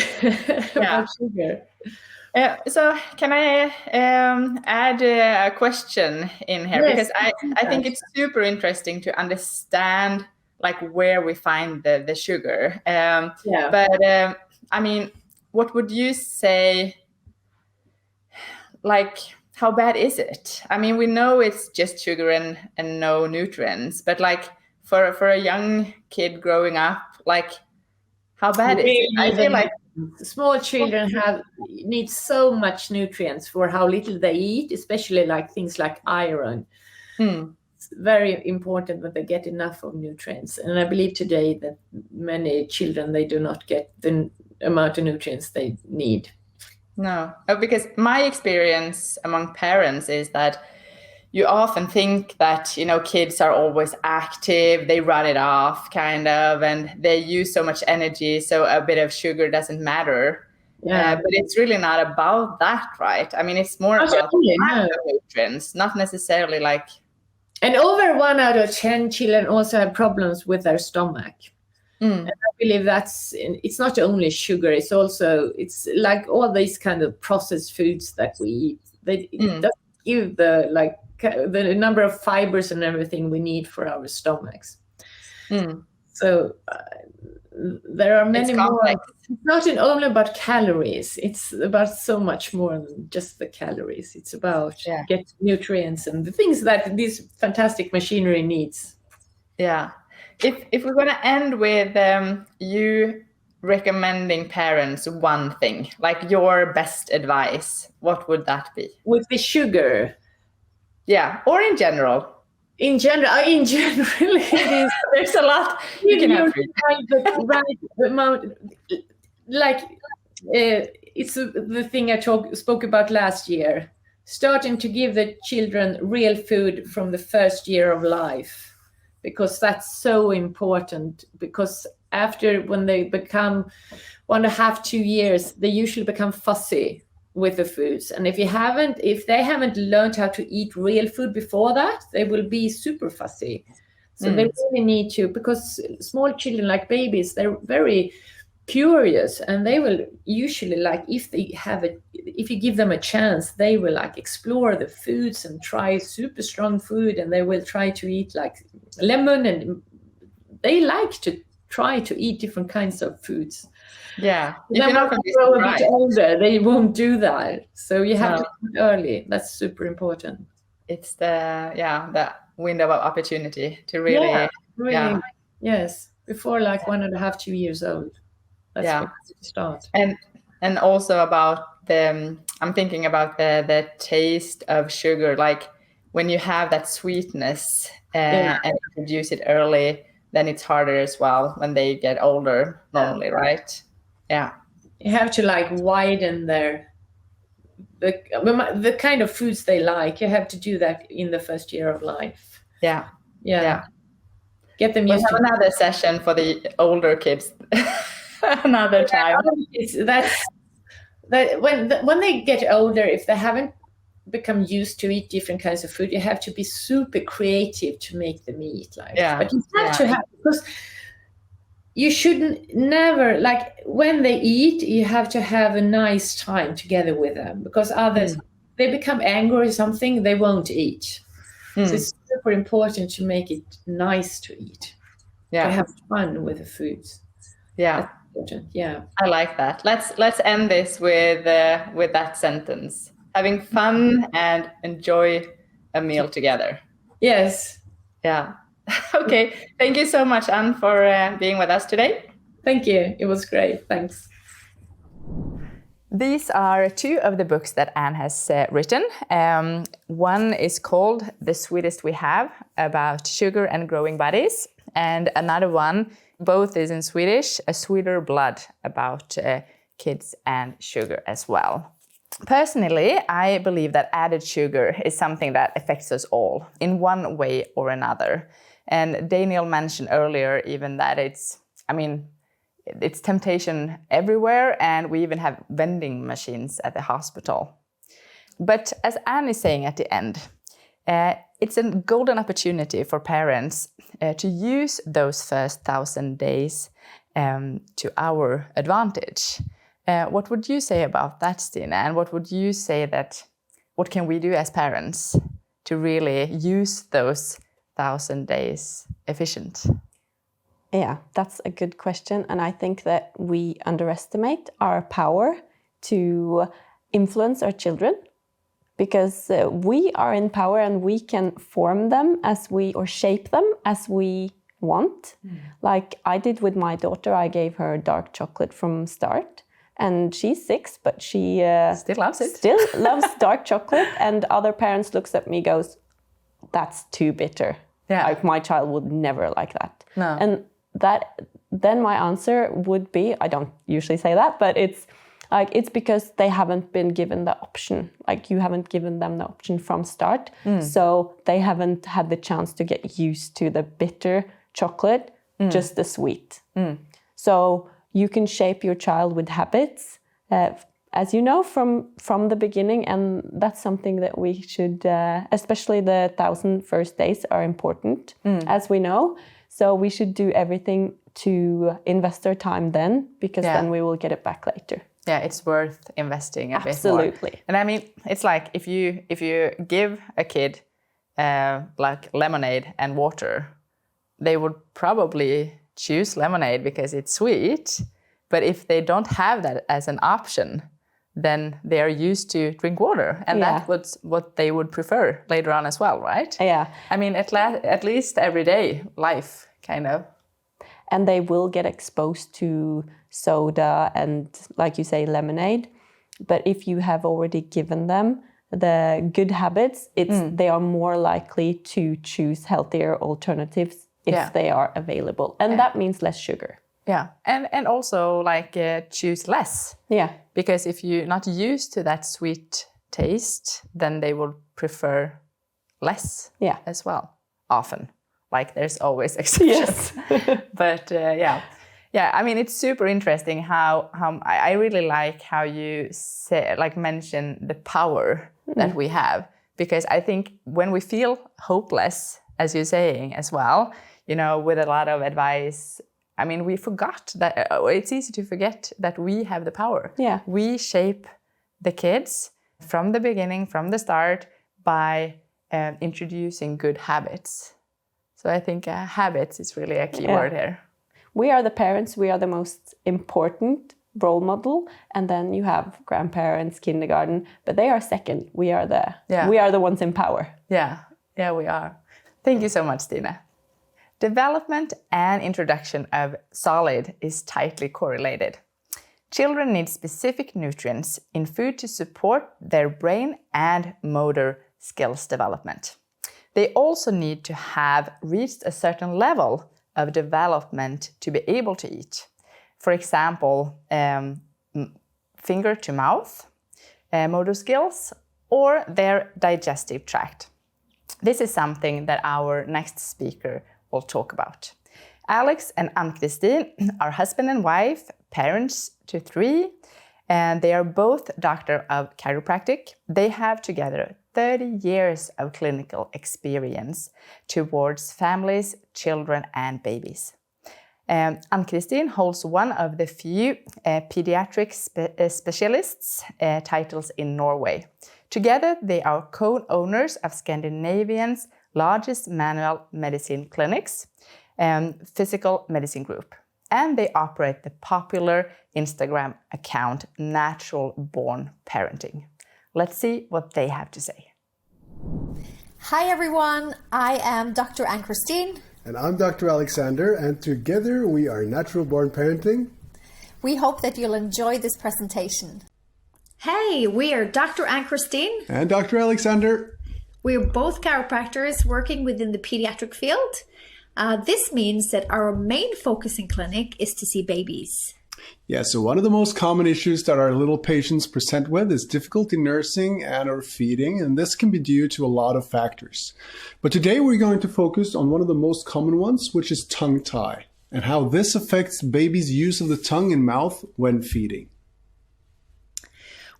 about sugar. So can I add a question in here? Yes, because I think it's super interesting to understand like where we find the sugar. Yeah. But I mean, what would you say, like, how bad is it? I mean, we know it's just sugar and no nutrients, but like for a young kid growing up, like, how bad is it? I feel like small children need so much nutrients for how little they eat, especially like things like iron. It's very important that they get enough of nutrients. And I believe today that many children, they do not get the amount of nutrients they need. No, because my experience among parents is that you often think that, you know, kids are always active, they run it off kind of, and they use so much energy, so a bit of sugar doesn't matter. But it's really not about that, right? I mean, it's more about nutrients, not necessarily like... And over 1 out of 10 children also have problems with their stomach. And I believe it's not only sugar, it's like all these kind of processed foods that we eat. It doesn't give the number of fibers and everything we need for our stomachs. So there are many more. It's not only about calories. It's about so much more than just the calories. It's about getting nutrients and the things that this fantastic machinery needs. Yeah. If we're going to end with you recommending parents one thing, like your best advice, what would that be? With the sugar? Yeah, or in general. In general, it is. There's a lot you can have. The right amount, like it's the thing I spoke about last year. Starting to give the children real food from the first year of life. Because that's so important, because after when they become 1.5, 2 years, they usually become fussy with the foods. And if they haven't learned how to eat real food before that, they will be super fussy. So they really need to, because small children, like babies, they're very curious, and they will usually, like, if you give them a chance, they will like explore the foods and try super strong food, and they will try to eat like lemon, and they like to try to eat different kinds of foods. Yeah, you can often grow a bit older, they won't do that. So you have to do it early. That's super important. It's the window of opportunity to really, yes, before like 1.5, 2 years old. That's where to start. And also about I'm thinking about the taste of sugar, like when you have that sweetness and introduce it early, then it's harder as well when they get older normally, right? Yeah. You have to like widen the kind of foods they like. You have to do that in the first year of life. Yeah. Get them used to another session for the older kids. Another time. When they get older, if they haven't become used to eat different kinds of food, you have to be super creative to make them eat. But you have to have, because you shouldn't never, like when they eat, you have to have a nice time together with them, because others, they become angry or something, they won't eat. So it's super important to make it nice to eat. To have fun with the foods. Yeah. Yeah, I like that. Let's end this with that sentence: having fun and enjoy a meal together. Yes. Yeah. Okay. Thank you so much, Anne, for being with us today. Thank you. It was great. Thanks. These are two of the books that Anne has written. One is called The Sweetest We Have, about sugar and growing bodies, and another one, both is in Swedish, A Sweeter Blood, about kids and sugar as well. Personally, I believe that added sugar is something that affects us all in one way or another. And Danielle mentioned earlier even that it's temptation everywhere, and we even have vending machines at the hospital. But as Anne is saying at the end, it's a golden opportunity for parents to use those first 1,000 days to our advantage. What would you say about that, Stina? And what would you say what can we do as parents to really use those 1,000 days efficient? Yeah, that's a good question. And I think that we underestimate our power to influence our children, because we are in power and we can form them or shape them as we want. Like I did with my daughter. I gave her dark chocolate from start, and she's 6, but she still loves it. Still loves dark chocolate. And other parents looks at me, goes, "That's too bitter. Yeah. Like my child would never like that." No. And then my answer would be, I don't usually say that, but it's because they haven't been given the option. Like you haven't given them the option from start. So they haven't had the chance to get used to the bitter chocolate, just the sweet. So you can shape your child with habits, as you know, from the beginning. And that's something that we should, especially the 1,000 first days are important, as we know. So we should do everything to invest our time then, because then we will get it back later. Yeah, it's worth investing a bit more. Absolutely. And I mean, it's like if you give a kid like lemonade and water, they would probably choose lemonade because it's sweet. But if they don't have that as an option, then they are used to drink water, and that's what they would prefer later on as well, right? Yeah. I mean, at least everyday life, kind of. And they will get exposed to soda and, like you say, lemonade. But if you have already given them the good habits, they are more likely to choose healthier alternatives if they are available. And that means less sugar. Yeah, and also like choose less. Yeah. Because if you're not used to that sweet taste, then they will prefer less as well, often. Like there's always exceptions. Yes. But yeah, I mean, it's super interesting how I really like how you say, like mention the power that we have. Because I think when we feel hopeless, as you're saying as well, you know, with a lot of advice, I mean, we forgot that it's easy to forget that we have the power. Yeah. We shape the kids from the beginning, from the start, by introducing good habits. So I think habits is really a key word here. We are the parents, we are the most important role model, and then you have grandparents, kindergarten, but they are second. We are the ones in power. Yeah, we are. Thank you so much, Stina. Development and introduction of solid is tightly correlated. Children need specific nutrients in food to support their brain and motor skills development. They also need to have reached a certain level of development to be able to eat. For example, finger to mouth, motor skills, or their digestive tract. This is something that our next speaker will talk about. Alex and Ann-Kristin are husband and wife, parents to 3, and they are both doctor of chiropractic. They have together 30 years of clinical experience towards families, children, and babies. Ann-Kristin holds one of the few pediatric specialists titles in Norway. Together, they are co-owners of Scandinavia's largest manual medicine clinics, physical medicine group. And they operate the popular Instagram account Natural Born Parenting. Let's see what they have to say. Hi everyone, I am Dr. Ann-Kristin. And I'm Dr. Alexander, and together we are Natural Born Parenting. We hope that you'll enjoy this presentation. Hey, we are Dr. Ann-Kristin. And Dr. Alexander. We're both chiropractors working within the pediatric field. This means that our main focus in clinic is to see babies. Yeah, so one of the most common issues that our little patients present with is difficulty nursing and or feeding, and this can be due to a lot of factors. But today we're going to focus on one of the most common ones, which is tongue tie, and how this affects babies' use of the tongue and mouth when feeding.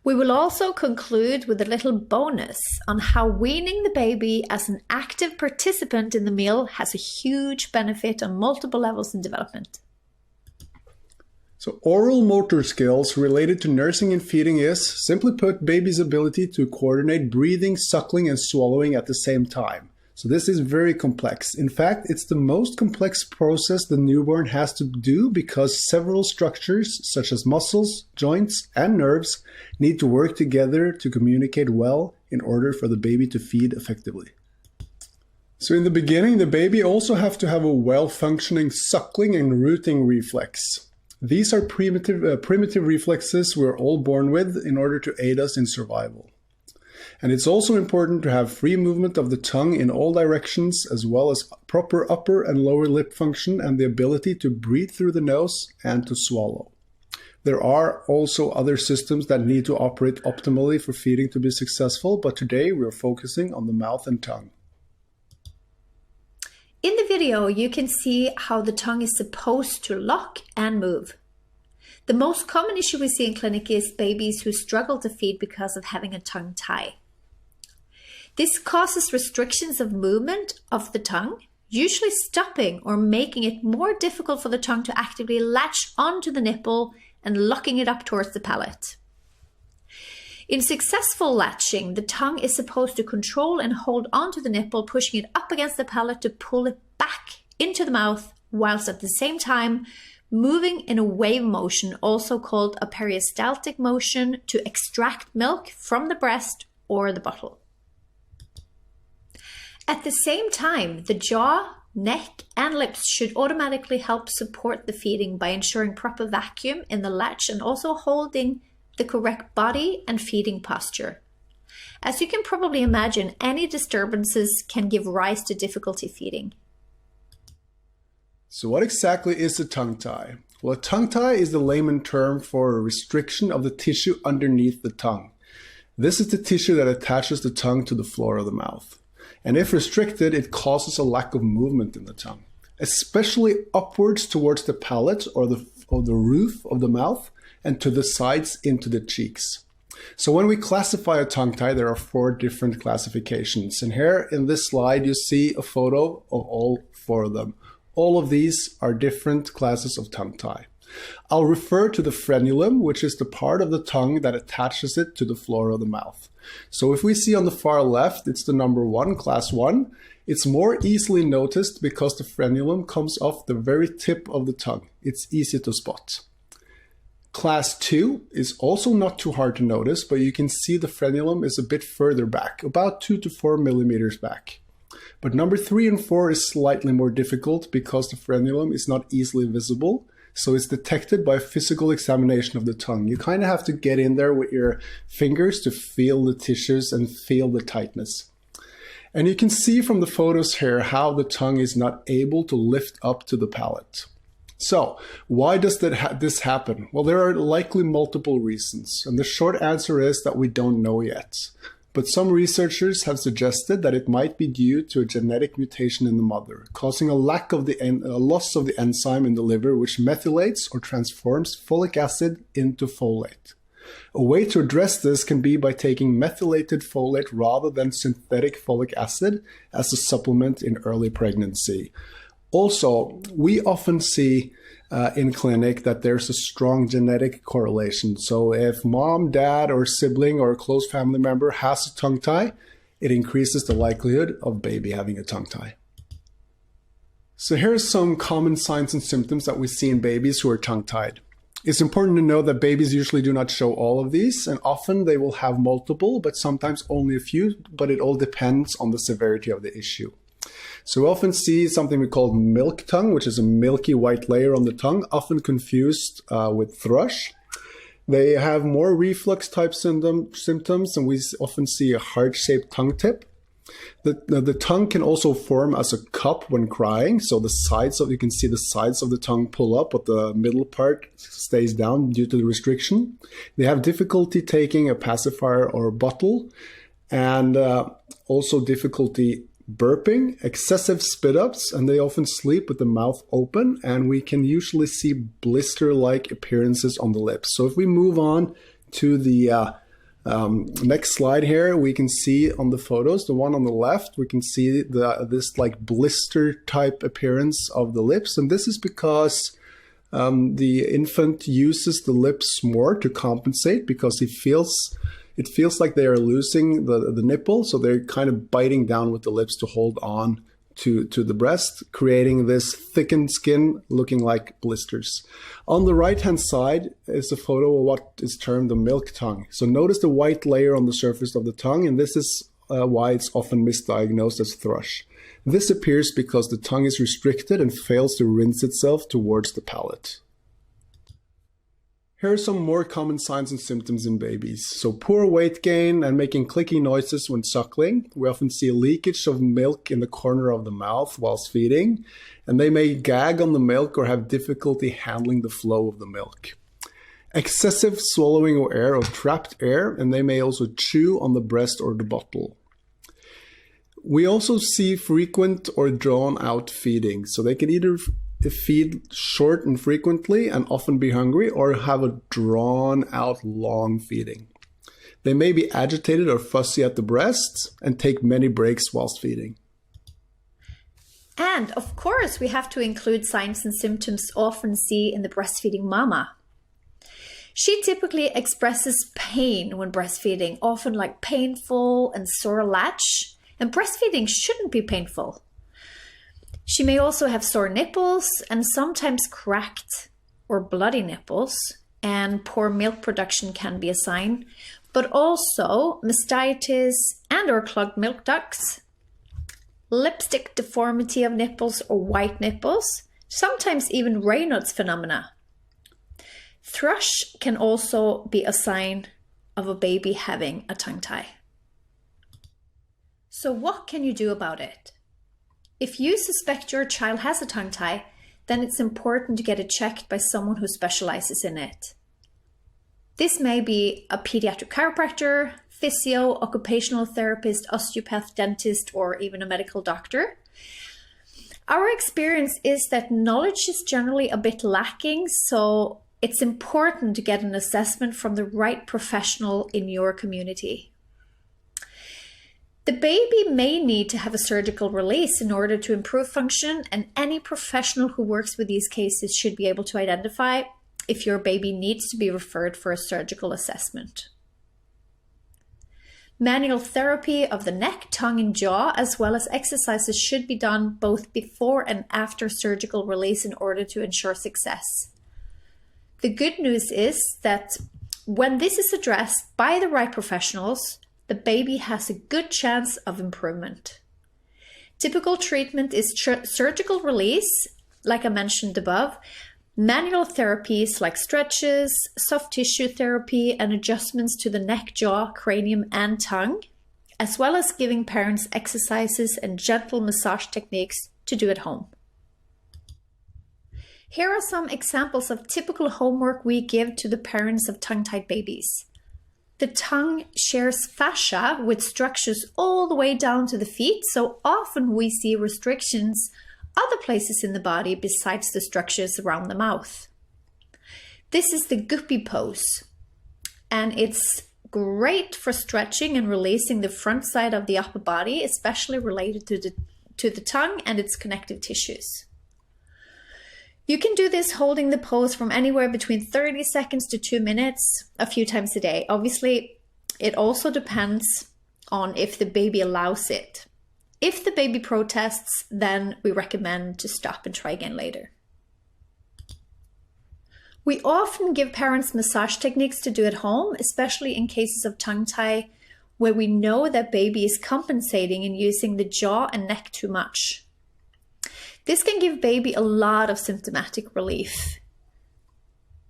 We will also conclude with a little bonus on how weaning the baby as an active participant in the meal has a huge benefit on multiple levels in development. So oral motor skills related to nursing and feeding is, simply put, baby's ability to coordinate breathing, suckling, and swallowing at the same time. So this is very complex. In fact, it's the most complex process the newborn has to do because several structures, such as muscles, joints, and nerves, need to work together to communicate well in order for the baby to feed effectively. So in the beginning, the baby also has to have a well-functioning suckling and rooting reflex. These are primitive reflexes we're all born with in order to aid us in survival. And it's also important to have free movement of the tongue in all directions, as well as proper upper and lower lip function and the ability to breathe through the nose and to swallow. There are also other systems that need to operate optimally for feeding to be successful, but today we're focusing on the mouth and tongue. In the video, you can see how the tongue is supposed to lock and move. The most common issue we see in clinic is babies who struggle to feed because of having a tongue tie. This causes restrictions of movement of the tongue, usually stopping or making it more difficult for the tongue to actively latch onto the nipple and locking it up towards the palate. In successful latching, the tongue is supposed to control and hold onto the nipple, pushing it up against the palate to pull it back into the mouth, whilst at the same time moving in a wave motion, also called a peristaltic motion, to extract milk from the breast or the bottle. At the same time, the jaw, neck, and lips should automatically help support the feeding by ensuring proper vacuum in the latch and also holding the correct body and feeding posture. As you can probably imagine, any disturbances can give rise to difficulty feeding. So what exactly is a tongue tie? Well, a tongue tie is the layman term for a restriction of the tissue underneath the tongue. This is the tissue that attaches the tongue to the floor of the mouth. And if restricted, it causes a lack of movement in the tongue, especially upwards towards the palate or the roof of the mouth and to the sides into the cheeks. So when we classify a tongue tie, there are 4 different classifications. And here in this slide, you see a photo of all 4 of them. All of these are different classes of tongue tie. I'll refer to the frenulum, which is the part of the tongue that attaches it to the floor of the mouth. So if we see on the far left, it's the number 1, class 1. It's more easily noticed because the frenulum comes off the very tip of the tongue. It's easy to spot. Class 2 is also not too hard to notice, but you can see the frenulum is a bit further back, about 2 to 4 millimeters back. But number 3 and 4 is slightly more difficult because the frenulum is not easily visible. So it's detected by physical examination of the tongue. You kind of have to get in there with your fingers to feel the tissues and feel the tightness. And you can see from the photos here how the tongue is not able to lift up to the palate. So why does this happen? Well, there are likely multiple reasons. And the short answer is that we don't know yet. But some researchers have suggested that it might be due to a genetic mutation in the mother, causing a loss of the enzyme in the liver, which methylates or transforms folic acid into folate. A way to address this can be by taking methylated folate rather than synthetic folic acid as a supplement in early pregnancy. Also, we often see in clinic that there's a strong genetic correlation. So if mom, dad, or sibling or a close family member has a tongue tie, it increases the likelihood of baby having a tongue tie. So here's some common signs and symptoms that we see in babies who are tongue tied. It's important to know that babies usually do not show all of these, and often they will have multiple, but sometimes only a few, but it all depends on the severity of the issue. So we often see something we call milk tongue, which is a milky white layer on the tongue, often confused with thrush. They have more reflux type symptoms, and we often see a heart-shaped tongue tip. The tongue can also form as a cup when crying. So you can see the sides of the tongue pull up, but the middle part stays down due to the restriction. They have difficulty taking a pacifier or a bottle, and also difficulty burping, excessive spit-ups, and they often sleep with the mouth open, and we can usually see blister-like appearances on the lips. So if we move on to the next slide here, we can see on the photos, the one on the left, we can see this like blister type appearance of the lips, and this is because the infant uses the lips more to compensate because he feels It feels like they are losing the nipple, so they're kind of biting down with the lips to hold on to the breast, creating this thickened skin looking like blisters. On the right-hand side is a photo of what is termed the milk tongue. So notice the white layer on the surface of the tongue, and this is why it's often misdiagnosed as thrush. This appears because the tongue is restricted and fails to rinse itself towards the palate. Here are some more common signs and symptoms in babies. So poor weight gain and making clicky noises when suckling. We often see leakage of milk in the corner of the mouth whilst feeding, and they may gag on the milk or have difficulty handling the flow of the milk. Excessive swallowing of air or trapped air, and they may also chew on the breast or the bottle. We also see frequent or drawn out feeding. So they can either feed short and frequently and often be hungry, or have a drawn out long feeding. They may be agitated or fussy at the breasts and take many breaks whilst feeding. And of course, we have to include signs and symptoms often seen in the breastfeeding mama. She typically expresses pain when breastfeeding, often like painful and sore latch, and breastfeeding shouldn't be painful. She may also have sore nipples and sometimes cracked or bloody nipples, and poor milk production can be a sign, but also mastitis and or clogged milk ducts, lipstick deformity of nipples or white nipples, sometimes even Raynaud's phenomena. Thrush can also be a sign of a baby having a tongue tie. So what can you do about it? If you suspect your child has a tongue tie, then it's important to get it checked by someone who specializes in it. This may be a pediatric chiropractor, physio, occupational therapist, osteopath, dentist, or even a medical doctor. Our experience is that knowledge is generally a bit lacking, so it's important to get an assessment from the right professional in your community. The baby may need to have a surgical release in order to improve function, and any professional who works with these cases should be able to identify if your baby needs to be referred for a surgical assessment. Manual therapy of the neck, tongue, and jaw, as well as exercises, should be done both before and after surgical release in order to ensure success. The good news is that when this is addressed by the right professionals, the baby has a good chance of improvement. Typical treatment is surgical release, like I mentioned above, manual therapies like stretches, soft tissue therapy, and adjustments to the neck, jaw, cranium, and tongue, as well as giving parents exercises and gentle massage techniques to do at home. Here are some examples of typical homework we give to the parents of tongue-tied babies. The tongue shares fascia with structures all the way down to the feet, so often we see restrictions other places in the body besides the structures around the mouth. This is the guppy pose, and it's great for stretching and releasing the front side of the upper body, especially related to the tongue and its connective tissues. You can do this holding the pose from anywhere between 30 seconds to 2 minutes a few times a day. Obviously, it also depends on if the baby allows it. If the baby protests, then we recommend to stop and try again later. We often give parents massage techniques to do at home, especially in cases of tongue tie where we know that baby is compensating and using the jaw and neck too much. This can give baby a lot of symptomatic relief.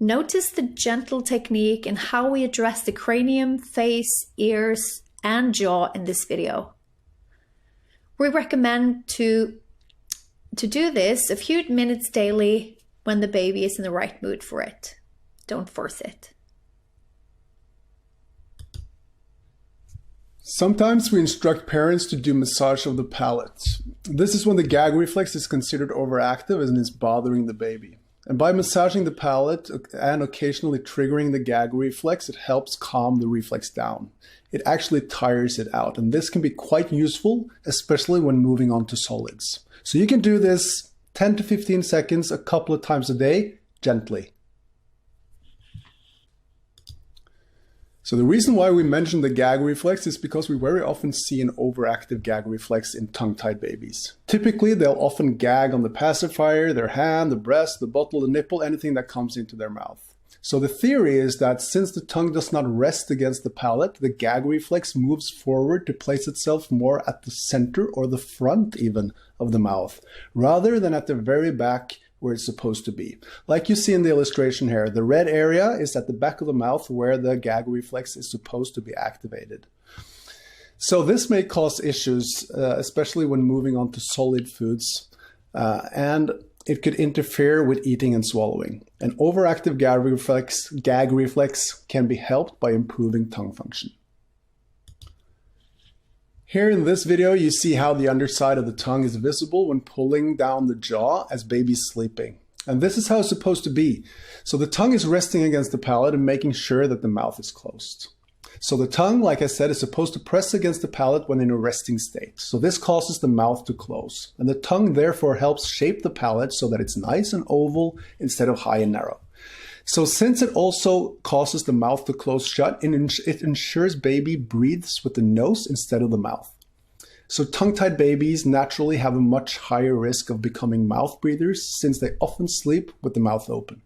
Notice the gentle technique and how we address the cranium, face, ears, and jaw in this video. We recommend to do this a few minutes daily when the baby is in the right mood for it. Don't force it. Sometimes we instruct parents to do massage of the palate. This is when the gag reflex is considered overactive and is bothering the baby. And by massaging the palate and occasionally triggering the gag reflex, it helps calm the reflex down. It actually tires it out, and this can be quite useful, especially when moving on to solids. So you can do this 10 to 15 seconds a couple of times a day, gently. So the reason why we mention the gag reflex is because we very often see an overactive gag reflex in tongue-tied babies. Typically, they'll often gag on the pacifier, their hand, the breast, the bottle, the nipple, anything that comes into their mouth. So the theory is that since the tongue does not rest against the palate, the gag reflex moves forward to place itself more at the center or the front even of the mouth, rather than at the very back where it's supposed to be. Like you see in the illustration here, the red area is at the back of the mouth where the gag reflex is supposed to be activated. So this may cause issues, especially when moving on to solid foods, and it could interfere with eating and swallowing. An overactive gag reflex can be helped by improving tongue function. Here in this video, you see how the underside of the tongue is visible when pulling down the jaw as baby's sleeping. And this is how it's supposed to be. So the tongue is resting against the palate and making sure that the mouth is closed. So the tongue, like I said, is supposed to press against the palate when in a resting state. So this causes the mouth to close. And the tongue therefore helps shape the palate so that it's nice and oval instead of high and narrow. So since it also causes the mouth to close shut, it ensures baby breathes with the nose instead of the mouth. So tongue-tied babies naturally have a much higher risk of becoming mouth breathers since they often sleep with the mouth open.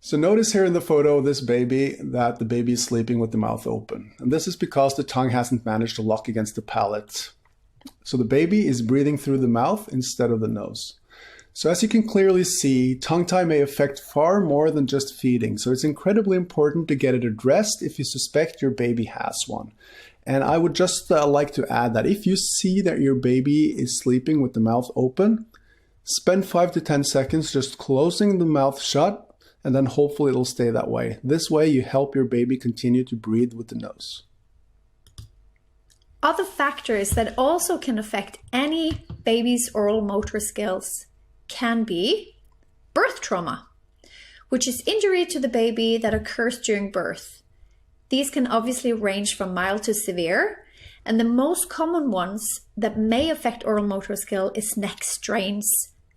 So notice here in the photo of this baby that the baby is sleeping with the mouth open. And this is because the tongue hasn't managed to lock against the palate. So the baby is breathing through the mouth instead of the nose. So as you can clearly see, tongue tie may affect far more than just feeding. So it's incredibly important to get it addressed if you suspect your baby has one. And I would just like to add that if you see that your baby is sleeping with the mouth open, spend 5 to 10 seconds just closing the mouth shut, and then hopefully it'll stay that way. This way you help your baby continue to breathe with the nose. Other factors that also can affect any baby's oral motor skills can be birth trauma, which is injury to the baby that occurs during birth. These can obviously range from mild to severe, and the most common ones that may affect oral motor skill is neck strains,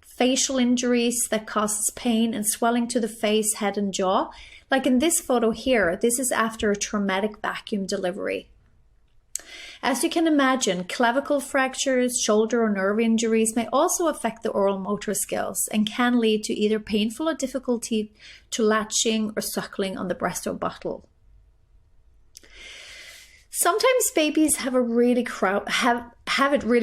facial injuries that causes pain and swelling to the face, head and jaw. Like in this photo here, this is after a traumatic vacuum delivery. As you can imagine, clavicle fractures, shoulder or nerve injuries may also affect the oral motor skills and can lead to either painful or difficulty to latching or suckling on the breast or bottle. Sometimes babies have it really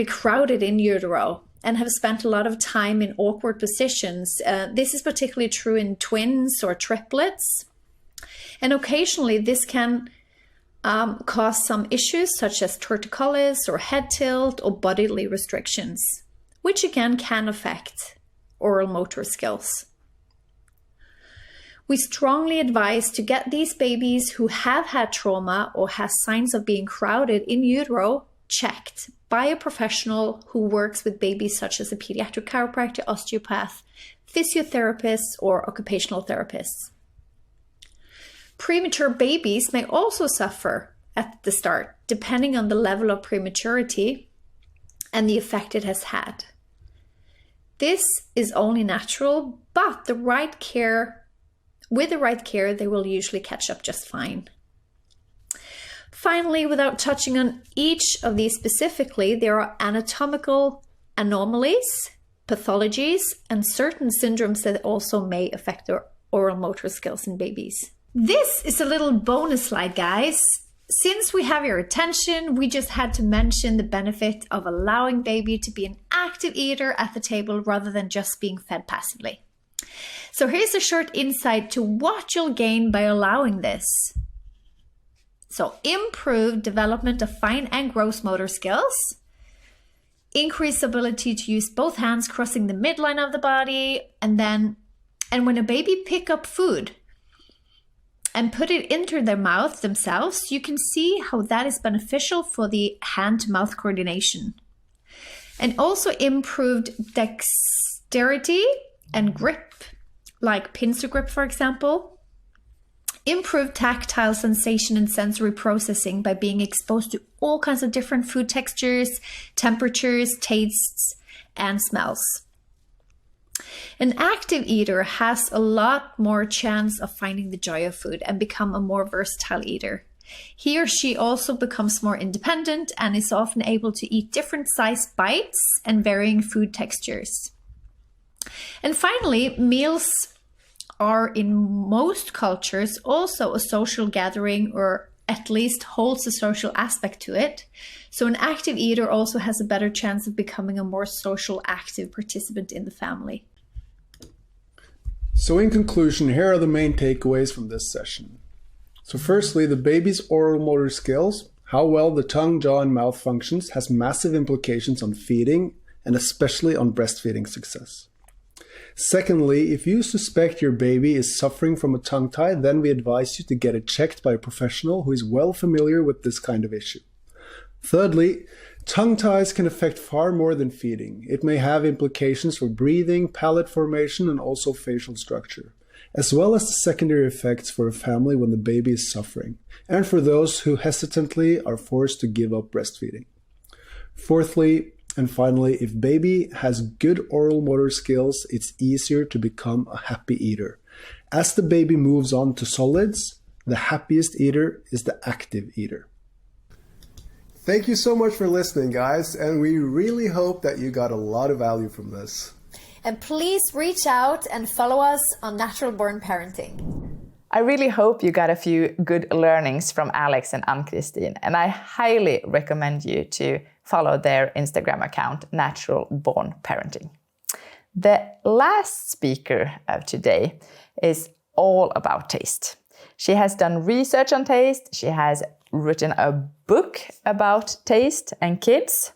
crowded in utero and have spent a lot of time in awkward positions. This is particularly true in twins or triplets. And occasionally this can cause some issues such as torticollis or head tilt or bodily restrictions, which again can affect oral motor skills. We strongly advise to get these babies who have had trauma or has signs of being crowded in utero checked by a professional who works with babies such as a pediatric chiropractor, osteopath, physiotherapist, or occupational therapists. Premature babies may also suffer at the start, depending on the level of prematurity and the effect it has had. This is only natural, but with the right care, they will usually catch up just fine. Finally, without touching on each of these specifically, there are anatomical anomalies, pathologies, and certain syndromes that also may affect their oral motor skills in babies. This is a little bonus slide, guys. Since we have your attention, we just had to mention the benefit of allowing baby to be an active eater at the table rather than just being fed passively. So here's a short insight to what you'll gain by allowing this. So improved development of fine and gross motor skills, increased ability to use both hands crossing the midline of the body, and when a baby pick up food and put it into their mouth themselves, you can see how that is beneficial for the hand-to-mouth coordination. And also improved dexterity and grip, like pincer grip, for example. Improved tactile sensation and sensory processing by being exposed to all kinds of different food textures, temperatures, tastes, and smells. An active eater has a lot more chance of finding the joy of food and become a more versatile eater. He or she also becomes more independent and is often able to eat different sized bites and varying food textures. And finally, meals are in most cultures also a social gathering, or at least holds a social aspect to it. So an active eater also has a better chance of becoming a more social active participant in the family. So in conclusion, here are the main takeaways from this session. So firstly, the baby's oral motor skills, how well the tongue, jaw, and mouth functions has massive implications on feeding and especially on breastfeeding success. Secondly, if you suspect your baby is suffering from a tongue tie, then we advise you to get it checked by a professional who is well familiar with this kind of issue. Thirdly, tongue ties can affect far more than feeding. It may have implications for breathing, palate formation, and also facial structure, as well as the secondary effects for a family when the baby is suffering, and for those who hesitantly are forced to give up breastfeeding. Fourthly, and finally, if baby has good oral motor skills, it's easier to become a happy eater. As the baby moves on to solids, the happiest eater is the active eater. Thank you so much for listening, guys, and we really hope that you got a lot of value from this. And please reach out and follow us on Natural Born Parenting. I really hope you got a few good learnings from Alex and Ann-Kristin, and I highly recommend you to follow their Instagram account, Natural Born Parenting. The last speaker of today is all about taste. She has done research on taste. She has written a book about taste and kids.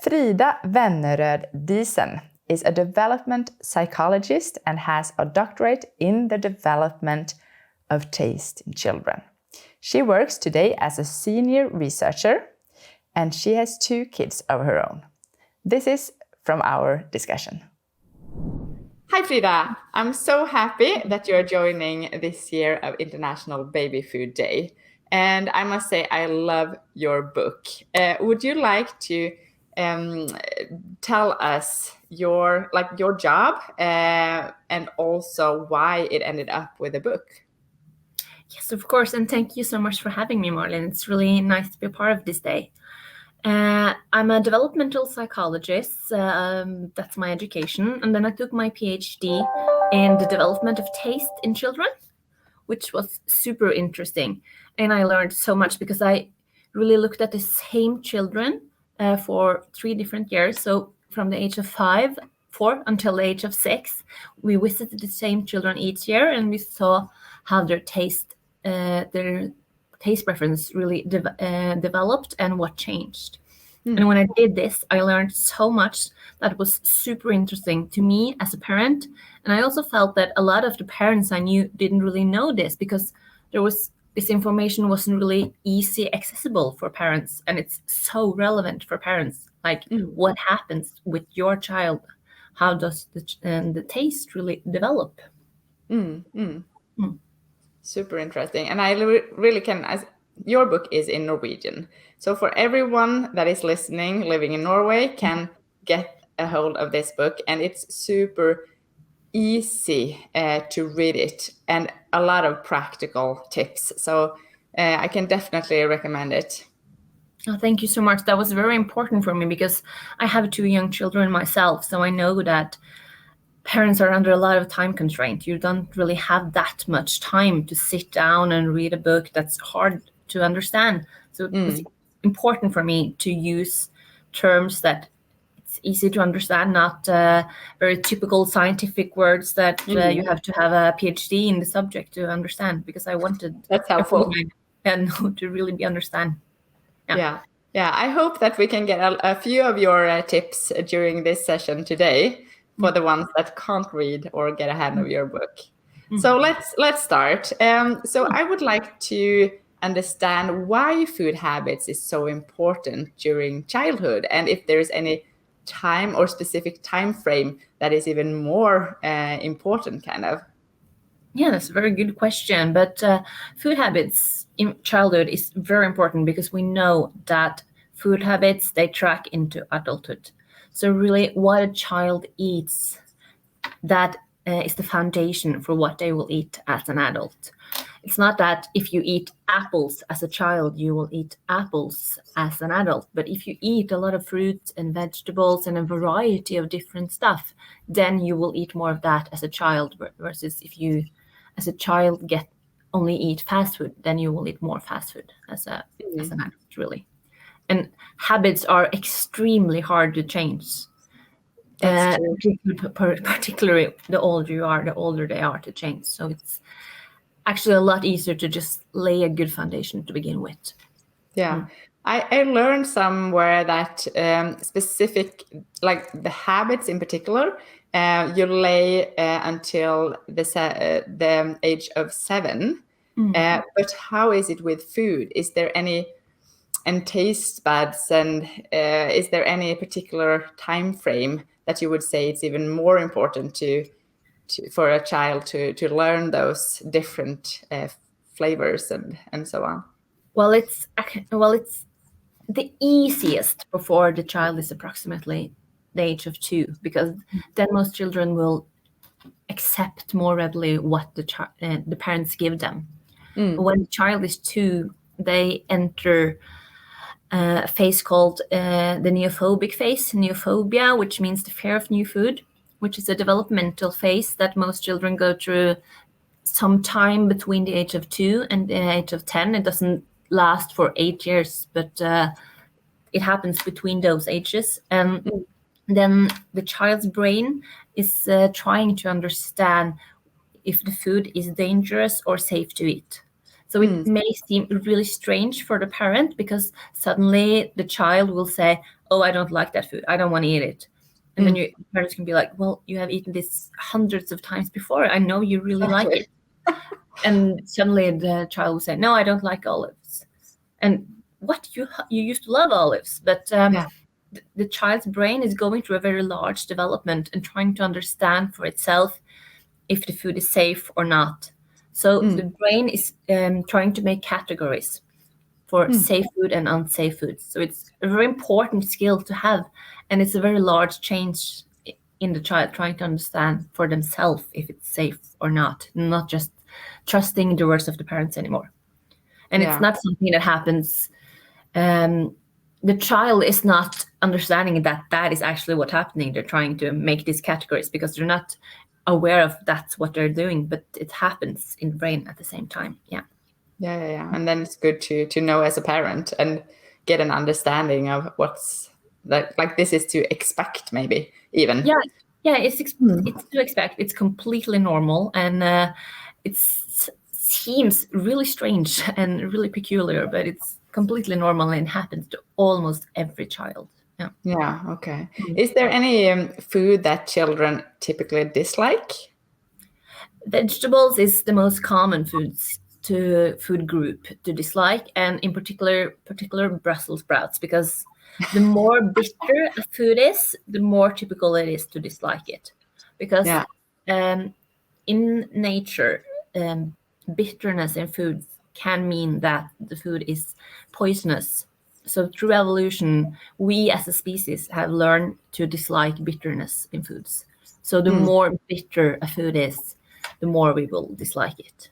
Frida Wenneröd Diesen is a development psychologist and has a doctorate in the development of taste in children. She works today as a senior researcher, and she has 2 kids of her own. This is from our discussion. Hi Frida, I'm so happy that you're joining this year of International Baby Food Day. And I must say, I love your book. Would you like to tell us your job and also why it ended up with a book? Yes, of course. And thank you so much for having me, Marlene. It's really nice to be a part of this day. I'm a developmental psychologist. That's my education. And then I took my PhD in the development of taste in children, which was super interesting. And I learned so much because I really looked at the same children for 3 different years. So from the age of 4 until the age of 6, we visited the same children each year, and we saw how their taste preference really developed and what changed. And when I did this, I learned so much that was super interesting to me as a parent. And I also felt that a lot of the parents I knew didn't really know this, because this information wasn't really easy accessible for parents. And it's so relevant for parents. Like, what happens with your child? How does the taste really develop? Super interesting. And I really can, as your book is in Norwegian. So for everyone that is listening, living in Norway, can get a hold of this book. And it's super easy to read it, and a lot of practical tips. So I can definitely recommend it. Oh, thank you so much. That was very important for me because I have 2 young children myself. So I know that parents are under a lot of time constraint. You don't really have that much time to sit down and read a book that's hard to understand. So it was important for me to use terms that it's easy to understand, not very typical scientific words that you have to have a PhD in the subject to understand, because I wanted that's helpful and to really be understand. Yeah. I hope that we can get a few of your tips during this session today for the ones that can't read or get a hand of your book. So let's start. So I would like to understand why food habits is so important during childhood, and if there is any time or specific time frame that is even more important, kind of. Yeah, that's a very good question. But food habits in childhood is very important because we know that food habits, they track into adulthood. So really what a child eats that is the foundation for what they will eat as an adult. It's not that if you eat apples as a child, you will eat apples as an adult. But if you eat a lot of fruits and vegetables and a variety of different stuff, then you will eat more of that as a child, versus if you, as a child, only eat fast food, then you will eat more fast food as an adult, really. And habits are extremely hard to change. Particularly the older you are, the older they are to change. So it's actually a lot easier to just lay a good foundation to begin with. Yeah. I learned somewhere that specific, like the habits in particular, you lay until the age of 7. But how is it with food? Is there any, and taste buds, and is there any particular time frame that you would say it's even more important for a child to learn those different flavors and so on? Well, it's the easiest before the child is approximately the age of 2, because then most children will accept more readily what the parents give them. When the child is 2, they enter a phase called the neophobic phase, neophobia, which means the fear of new food, which is a developmental phase that most children go through sometime between the age of 2 and the age of 10. It doesn't last for 8 years, but it happens between those ages. And then the child's brain is trying to understand if the food is dangerous or safe to eat. So it may seem really strange for the parent, because suddenly the child will say, oh, I don't like that food, I don't want to eat it. And then your parents can be like, well, you have eaten this hundreds of times before, I know you really like it. And suddenly the child will say, no, I don't like olives. And what, you used to love olives. But the child's brain is going through a very large development and trying to understand for itself if the food is safe or not. So the brain is trying to make categories for safe food and unsafe food. So it's a very important skill to have. And it's a very large change in the child trying to understand for themselves if it's safe or not just trusting the words of the parents anymore. And it's not something that happens. The child is not understanding that is actually what's happening. They're trying to make these categories because they're not aware of that's what they're doing, but it happens in the brain at the same time. Yeah. And then it's good to know as a parent and get an understanding of what's like this is to expect, maybe even. It's to expect. It's completely normal, and it seems really strange and really peculiar, but it's completely normal and happens to almost every child. Yeah. Okay. Is there any food that children typically dislike? Vegetables is the most common food group to dislike, and in particular Brussels sprouts, because the more bitter a food is, the more typical it is to dislike it. Because in nature, bitterness in foods can mean that the food is poisonous. So through evolution, we as a species have learned to dislike bitterness in foods. So the more bitter a food is, the more we will dislike it.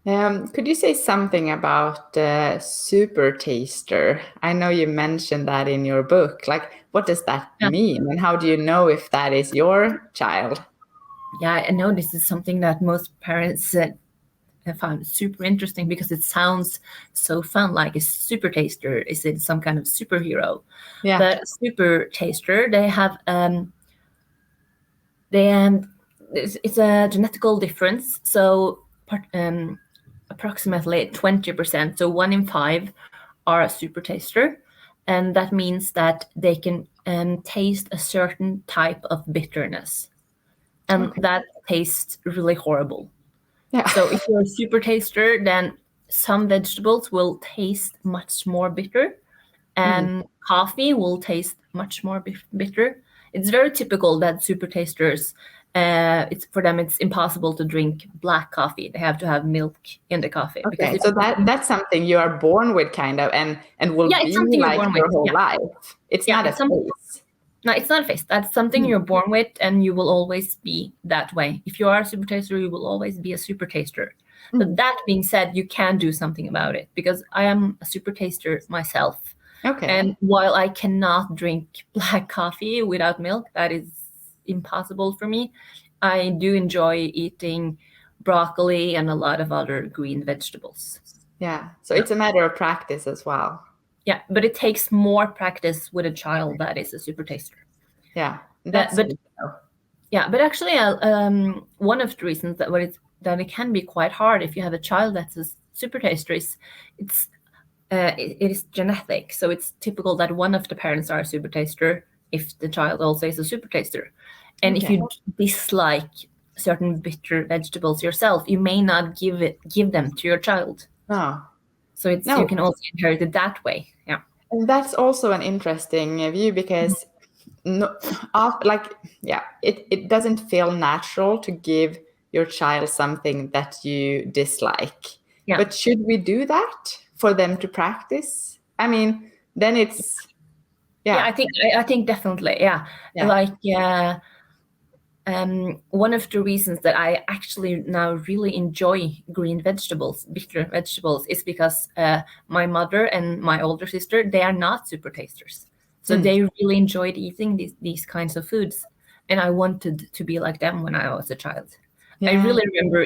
Could you say something about super taster? I know you mentioned that in your book. Like, what does that mean? And how do you know if that is your child? Yeah, I know this is something that most parents I found super interesting, because it sounds so fun, like a super taster. Is it some kind of superhero? Yeah. But super taster, they have it's a genetical difference. So approximately 20%, so 1 in 5, are a super taster, and that means that they can taste a certain type of bitterness, and that tastes really horrible. Yeah. So if you're a super taster, then some vegetables will taste much more bitter, and coffee will taste much more bitter. It's very typical that super tasters, for them it's impossible to drink black coffee. They have to have milk in the coffee. Okay, so that's something you are born with, kind of, and will be like your whole life. It's not a phase. No, it's not a phase. That's something you're born with, and you will always be that way. If you are a super taster, you will always be a super taster. But that being said, you can do something about it, because I am a super taster myself. Okay. And while I cannot drink black coffee without milk, that is impossible for me, I do enjoy eating broccoli and a lot of other green vegetables. Yeah. So it's a matter of practice as well. Yeah, but it takes more practice with a child that is a super taster. Yeah. But actually, one of the reasons that it can be quite hard if you have a child that's a super taster is it is genetic. So it's typical that one of the parents are a super taster if the child also is a super taster. And if you dislike certain bitter vegetables yourself, you may not give them to your child. No. So you can also inherit it that way. Yeah. And that's also an interesting view, because it doesn't feel natural to give your child something that you dislike. Yeah. But should we do that for them to practice? I mean, then it's I think definitely. Yeah. Like one of the reasons that I actually now really enjoy green vegetables, bitter vegetables, is because my mother and my older sister, they are not super tasters. So they really enjoyed eating these kinds of foods. And I wanted to be like them when I was a child. Yeah. I really remember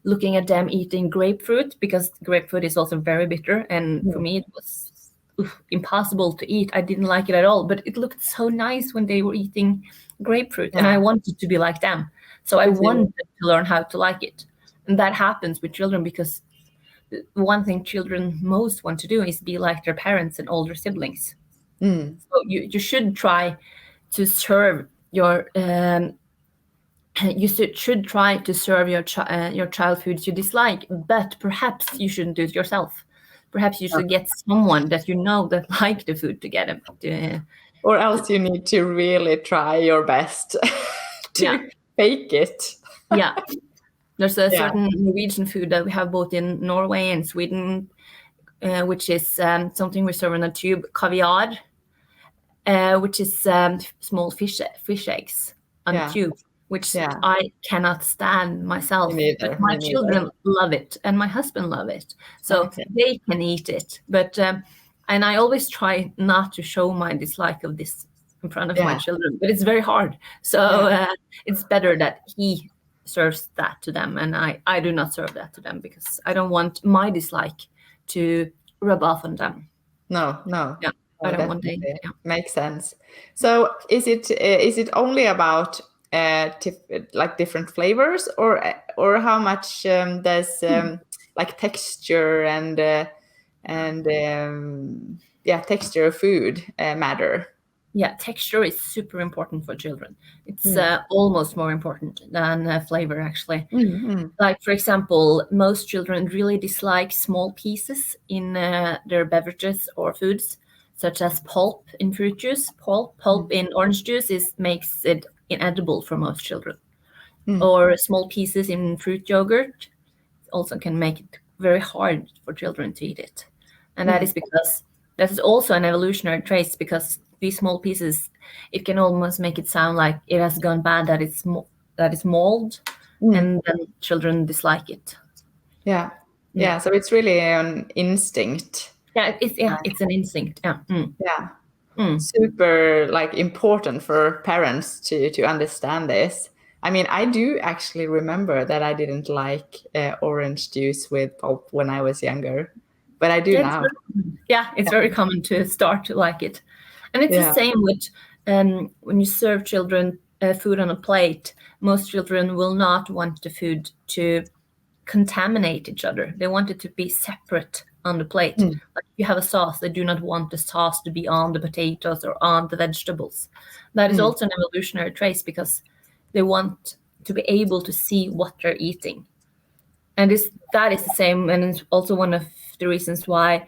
looking at them eating grapefruit, because grapefruit is also very bitter. And for me, it was impossible to eat. I didn't like it at all. But it looked so nice when they were eating grapefruit. And I wanted to be like them. So I wanted to learn how to like it. And that happens with children, because one thing children most want to do is be like their parents and older siblings. So you should try to serve your should try to serve your child foods you dislike, but perhaps you shouldn't do it yourself. Perhaps you should get someone that you know that like the food to get them to, or else you need to really try your best to fake it. Yeah. There's a certain Norwegian food that we have both in Norway and Sweden, which is something we serve in a tube, caviar, which is small fish eggs on a tube, which I cannot stand myself. But my children love it, and my husband love it, so they can eat it. But and I always try not to show my dislike of this in front of my children, but it's very hard. So it's better that he serves that to them, and I do not serve that to them, because I don't want my dislike to rub off on them. No. Yeah. I don't want to. Makes sense. So is it only about like different flavors, or how much does like texture and texture of food matter? Yeah, texture is super important for children. It's almost more important than flavor, actually. Like, for example, most children really dislike small pieces in their beverages or foods, such as pulp in fruit juice. Pulp in orange juice makes it inedible for most children. Or small pieces in fruit yogurt also can make it very hard for children to eat it. And that is because that is also an evolutionary trait, because these small pieces, it can almost make it sound like it has gone bad, that it's mold, and then children dislike it. Yeah. So it's really an instinct. Yeah, it's an instinct. Super like important for parents to understand this. I mean, I do actually remember that I didn't like orange juice with pulp when I was younger, but I do now. It's very common to start to like it. And it's the same with when you serve children food on a plate. Most children will not want the food to contaminate each other. They want it to be separate on the plate. Like if you have a sauce, they do not want the sauce to be on the potatoes or on the vegetables. That is also an evolutionary trait, because they want to be able to see what they're eating. And that is the same, and it's also one of the reasons why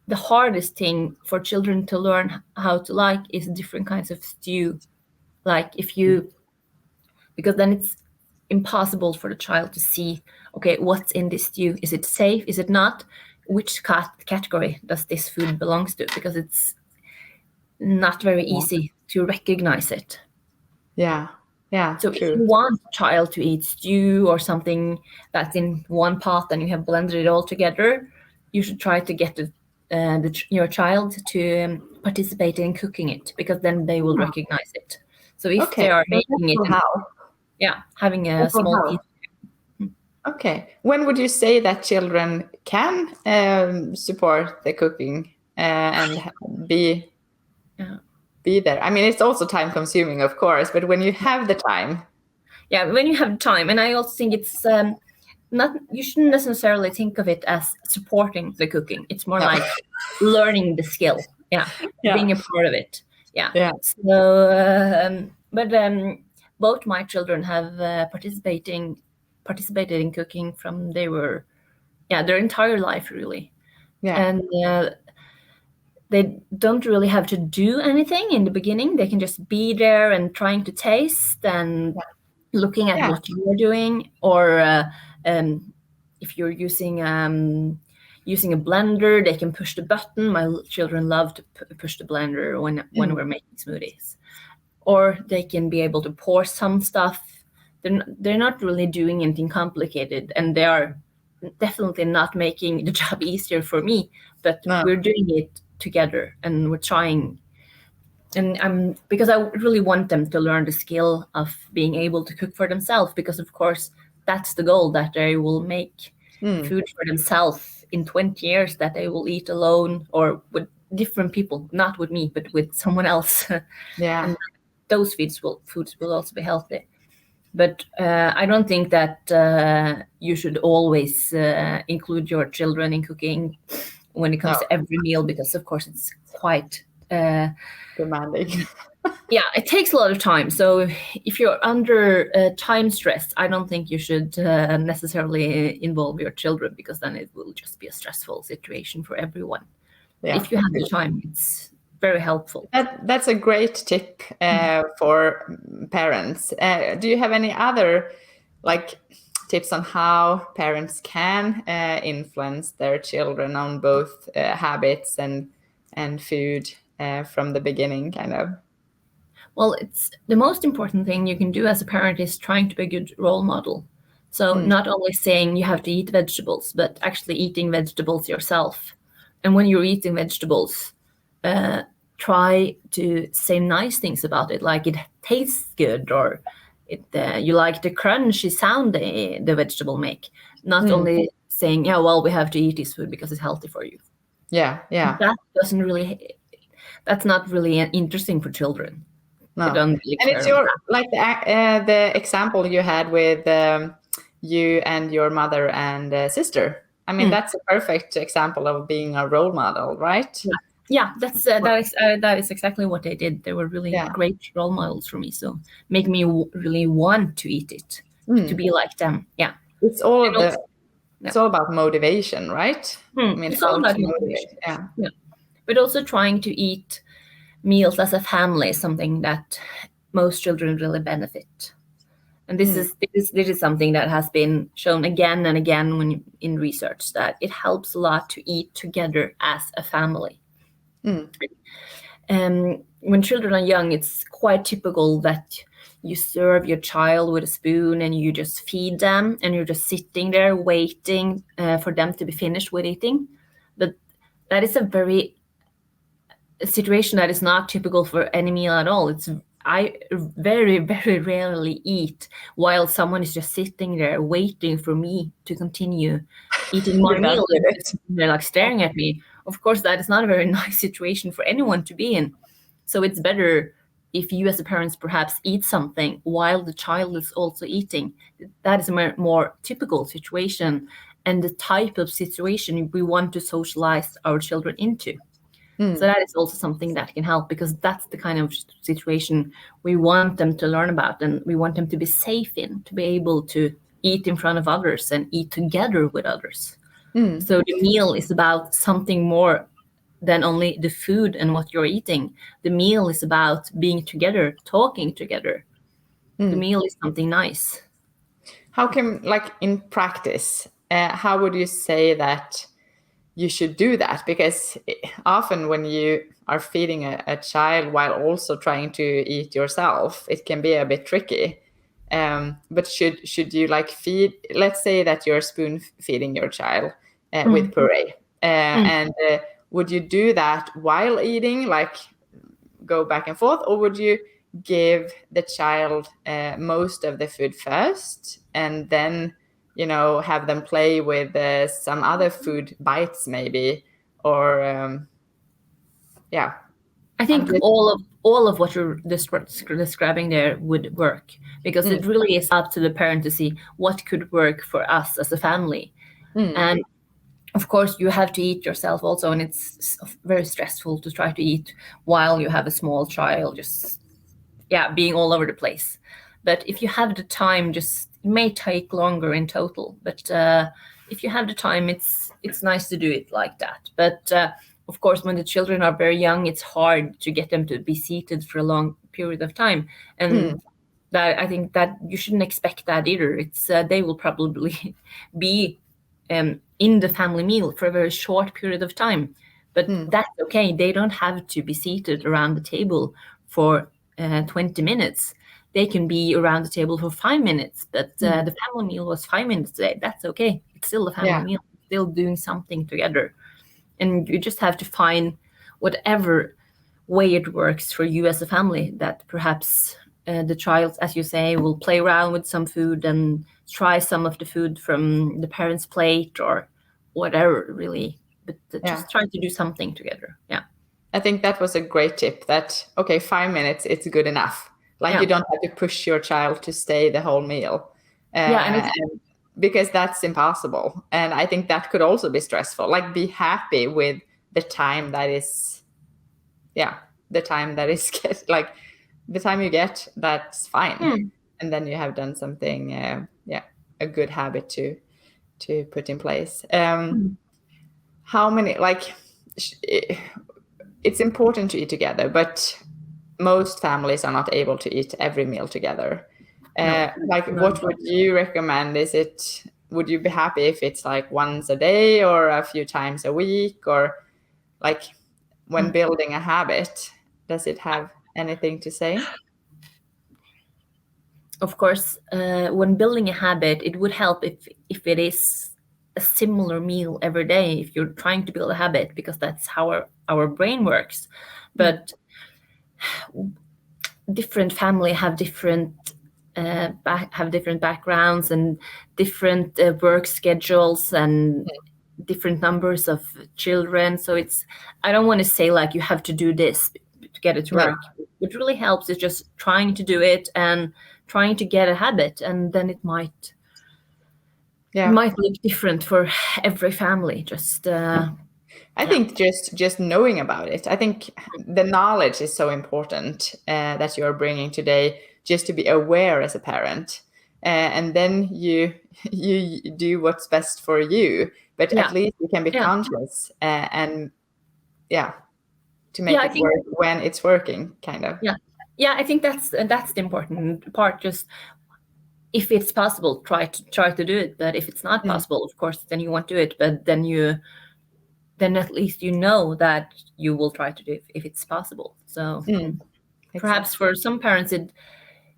the hardest thing for children to learn how to like is different kinds of stew. Like because then it's impossible for the child to see, okay, what's in this stew? Is it safe? Is it not? Which category does this food belongs to? Because it's not very easy to recognize it. Yeah. So True. if you want a child to eat stew or something that's in one pot and you have blended it all together, you should try to get your child to participate in cooking it, because then they will recognize it. So if they are making it, having a small piece. Okay. When would you say that children can support the cooking and be there? I mean, it's also time consuming, of course, but when you have the time. Yeah, when you have time. And I also think it's not, you shouldn't necessarily think of it as supporting the cooking. It's more like learning the skill. Being a part of it. So but both my children have participated in cooking from their entire life, really. And they don't really have to do anything in the beginning. They can just be there and trying to taste and looking at what you're doing, or if you're using a blender, they can push the button. My children love to push the blender when we're making smoothies. Or they can be able to pour some stuff. They're not really doing anything complicated, and they are definitely not making the job easier for me, but we're doing it together, and we're trying. And because I really want them to learn the skill of being able to cook for themselves, because of course that's the goal, that they will make food for themselves in 20 years, that they will eat alone or with different people, not with me, but with someone else. And those foods will also be healthy. But I don't think that you should always include your children in cooking when it comes to every meal, because of course it's quite demanding. It takes a lot of time. So if you're under time stress, I don't think you should necessarily involve your children, because then it will just be a stressful situation for everyone. If you have the time, it's very helpful. That's a great tip for parents. Do you have any other tips on how parents can influence their children on both habits and food from the beginning, kind of? Well, it's the most important thing you can do as a parent is trying to be a good role model. So not only saying you have to eat vegetables, but actually eating vegetables yourself. And when you're eating vegetables, try to say nice things about it, like it tastes good, or you like the crunchy sound the vegetable make. Not only saying, we have to eat this food because it's healthy for you. That's not really interesting for children. No. And it's the example you had with you and your mother and sister. I mean, that's a perfect example of being a role model, right? Yeah, that is exactly what they did. They were really great role models for me. So make me really want to eat it, to be like them. Yeah, it's all it's all about motivation, right? I mean, it's all about motivation. Yeah, but also trying to eat meals as a family is something that most children really benefit. And this is something that has been shown again and again in research, that it helps a lot to eat together as a family. When children are young, it's quite typical that you serve your child with a spoon and you just feed them, and you're just sitting there waiting for them to be finished with eating. But that is a situation that is not typical for any meal at all. I very, very rarely eat while someone is just sitting there waiting for me to continue eating my meal. They're like staring at me. Of course, that is not a very nice situation for anyone to be in. So it's better if you as a parent perhaps eat something while the child is also eating. That is a more typical situation, and the type of situation we want to socialize our children into. So that is also something that can help, because that's the kind of situation we want them to learn about, and we want them to be safe in, to be able to eat in front of others and eat together with others. So the meal is about something more than only the food and what you're eating. The meal is about being together, talking together. The meal is something nice. How can, in practice, how would you say that you should do that, because often when you are feeding a child while also trying to eat yourself, it can be a bit tricky. But should you like feed, let's say that you're spoon feeding your child with puree, and would you do that while eating, like go back and forth, or would you give the child most of the food first and then have them play with some other food bites maybe, or yeah? I think all of what you're describing there would work, because it really is up to the parent to see what could work for us as a family. And of course, you have to eat yourself also, and it's very stressful to try to eat while you have a small child, just being all over the place. But if you have the time, it may take longer in total. But if you have the time, it's nice to do it like that. But of course, when the children are very young, it's hard to get them to be seated for a long period of time. And that, I think that you shouldn't expect that either. It's they will probably be in the family meal for a very short period of time. But that's okay. They don't have to be seated around the table for 20 minutes. They can be around the table for 5 minutes, but the family meal was 5 minutes today. That's okay. It's still a family meal, still doing something together. And you just have to find whatever way it works for you as a family, that perhaps the child, as you say, will play around with some food and try some of the food from the parent's plate or whatever, really. But just try to do something together. Yeah. I think that was a great tip, that, okay, 5 minutes, it's good enough. Like you don't have to push your child to stay the whole meal. And because that's impossible. And I think that could also be stressful. Like, be happy with the time that is, the time you get, that's fine. And then you have done something, a good habit to put in place. How many, it's important to eat together, but most families are not able to eat every meal together. What would you recommend? Would you be happy if it's like once a day or a few times a week, or like when building a habit, does it have anything to say? Of course, when building a habit, it would help if it is a similar meal every day, if you're trying to build a habit, because that's how our brain works. But different family have different backgrounds and different work schedules and different numbers of children. So I don't want to say like you have to do this to get it to work. What really helps is just trying to do it and trying to get a habit, and then it might look different for every family. I think just knowing about it. I think the knowledge is so important that you're bringing today, just to be aware as a parent, and then you do what's best for you. But at least you can be conscious and to make it work when it's working, kind of. Yeah, I think that's the important part. Just if it's possible, try to do it. But if it's not possible, of course, then you won't do it. But then at least you know that you will try to do it if it's possible. So perhaps for some parents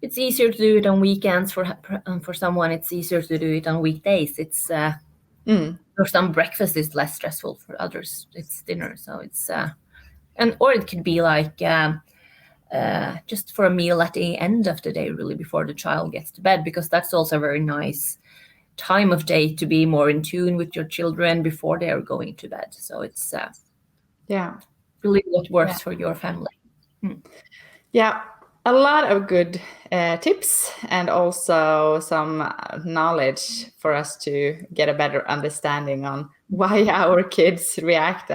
it's easier to do it on weekends. For someone, it's easier to do it on weekdays. It's for some, breakfast is less stressful. For others, it's dinner. So it's or it could be like just for a meal at the end of the day, really, before the child gets to bed, because that's also a very nice time of day to be more in tune with your children before they are going to bed. So it's really what works for your family. A lot of good tips, and also some knowledge for us to get a better understanding on why our kids react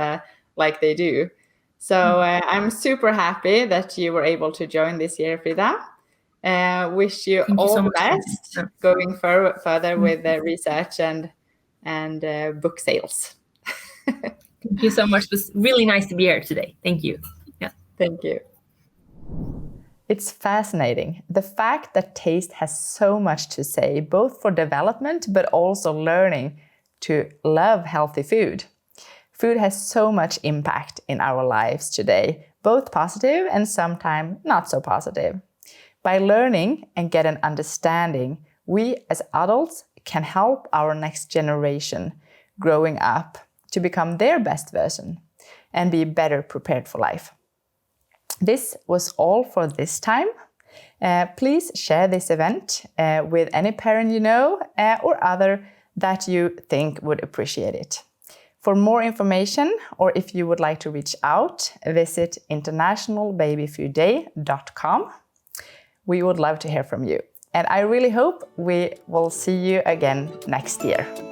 like they do. So I'm super happy that you were able to join this year, Frida. Wish you all the best going further with the research and book sales. Thank you so much. It was really nice to be here today. Thank you. Thank you. It's fascinating. The fact that taste has so much to say, both for development, but also learning to love healthy food. Food has so much impact in our lives today, both positive and sometimes not so positive. By learning and get an understanding, we as adults can help our next generation growing up to become their best version and be better prepared for life. This was all for this time. Please share this event with any parent you know or other that you think would appreciate it. For more information, or if you would like to reach out, visit internationalbabyfoodday.com. We would love to hear from you. And I really hope we will see you again next year.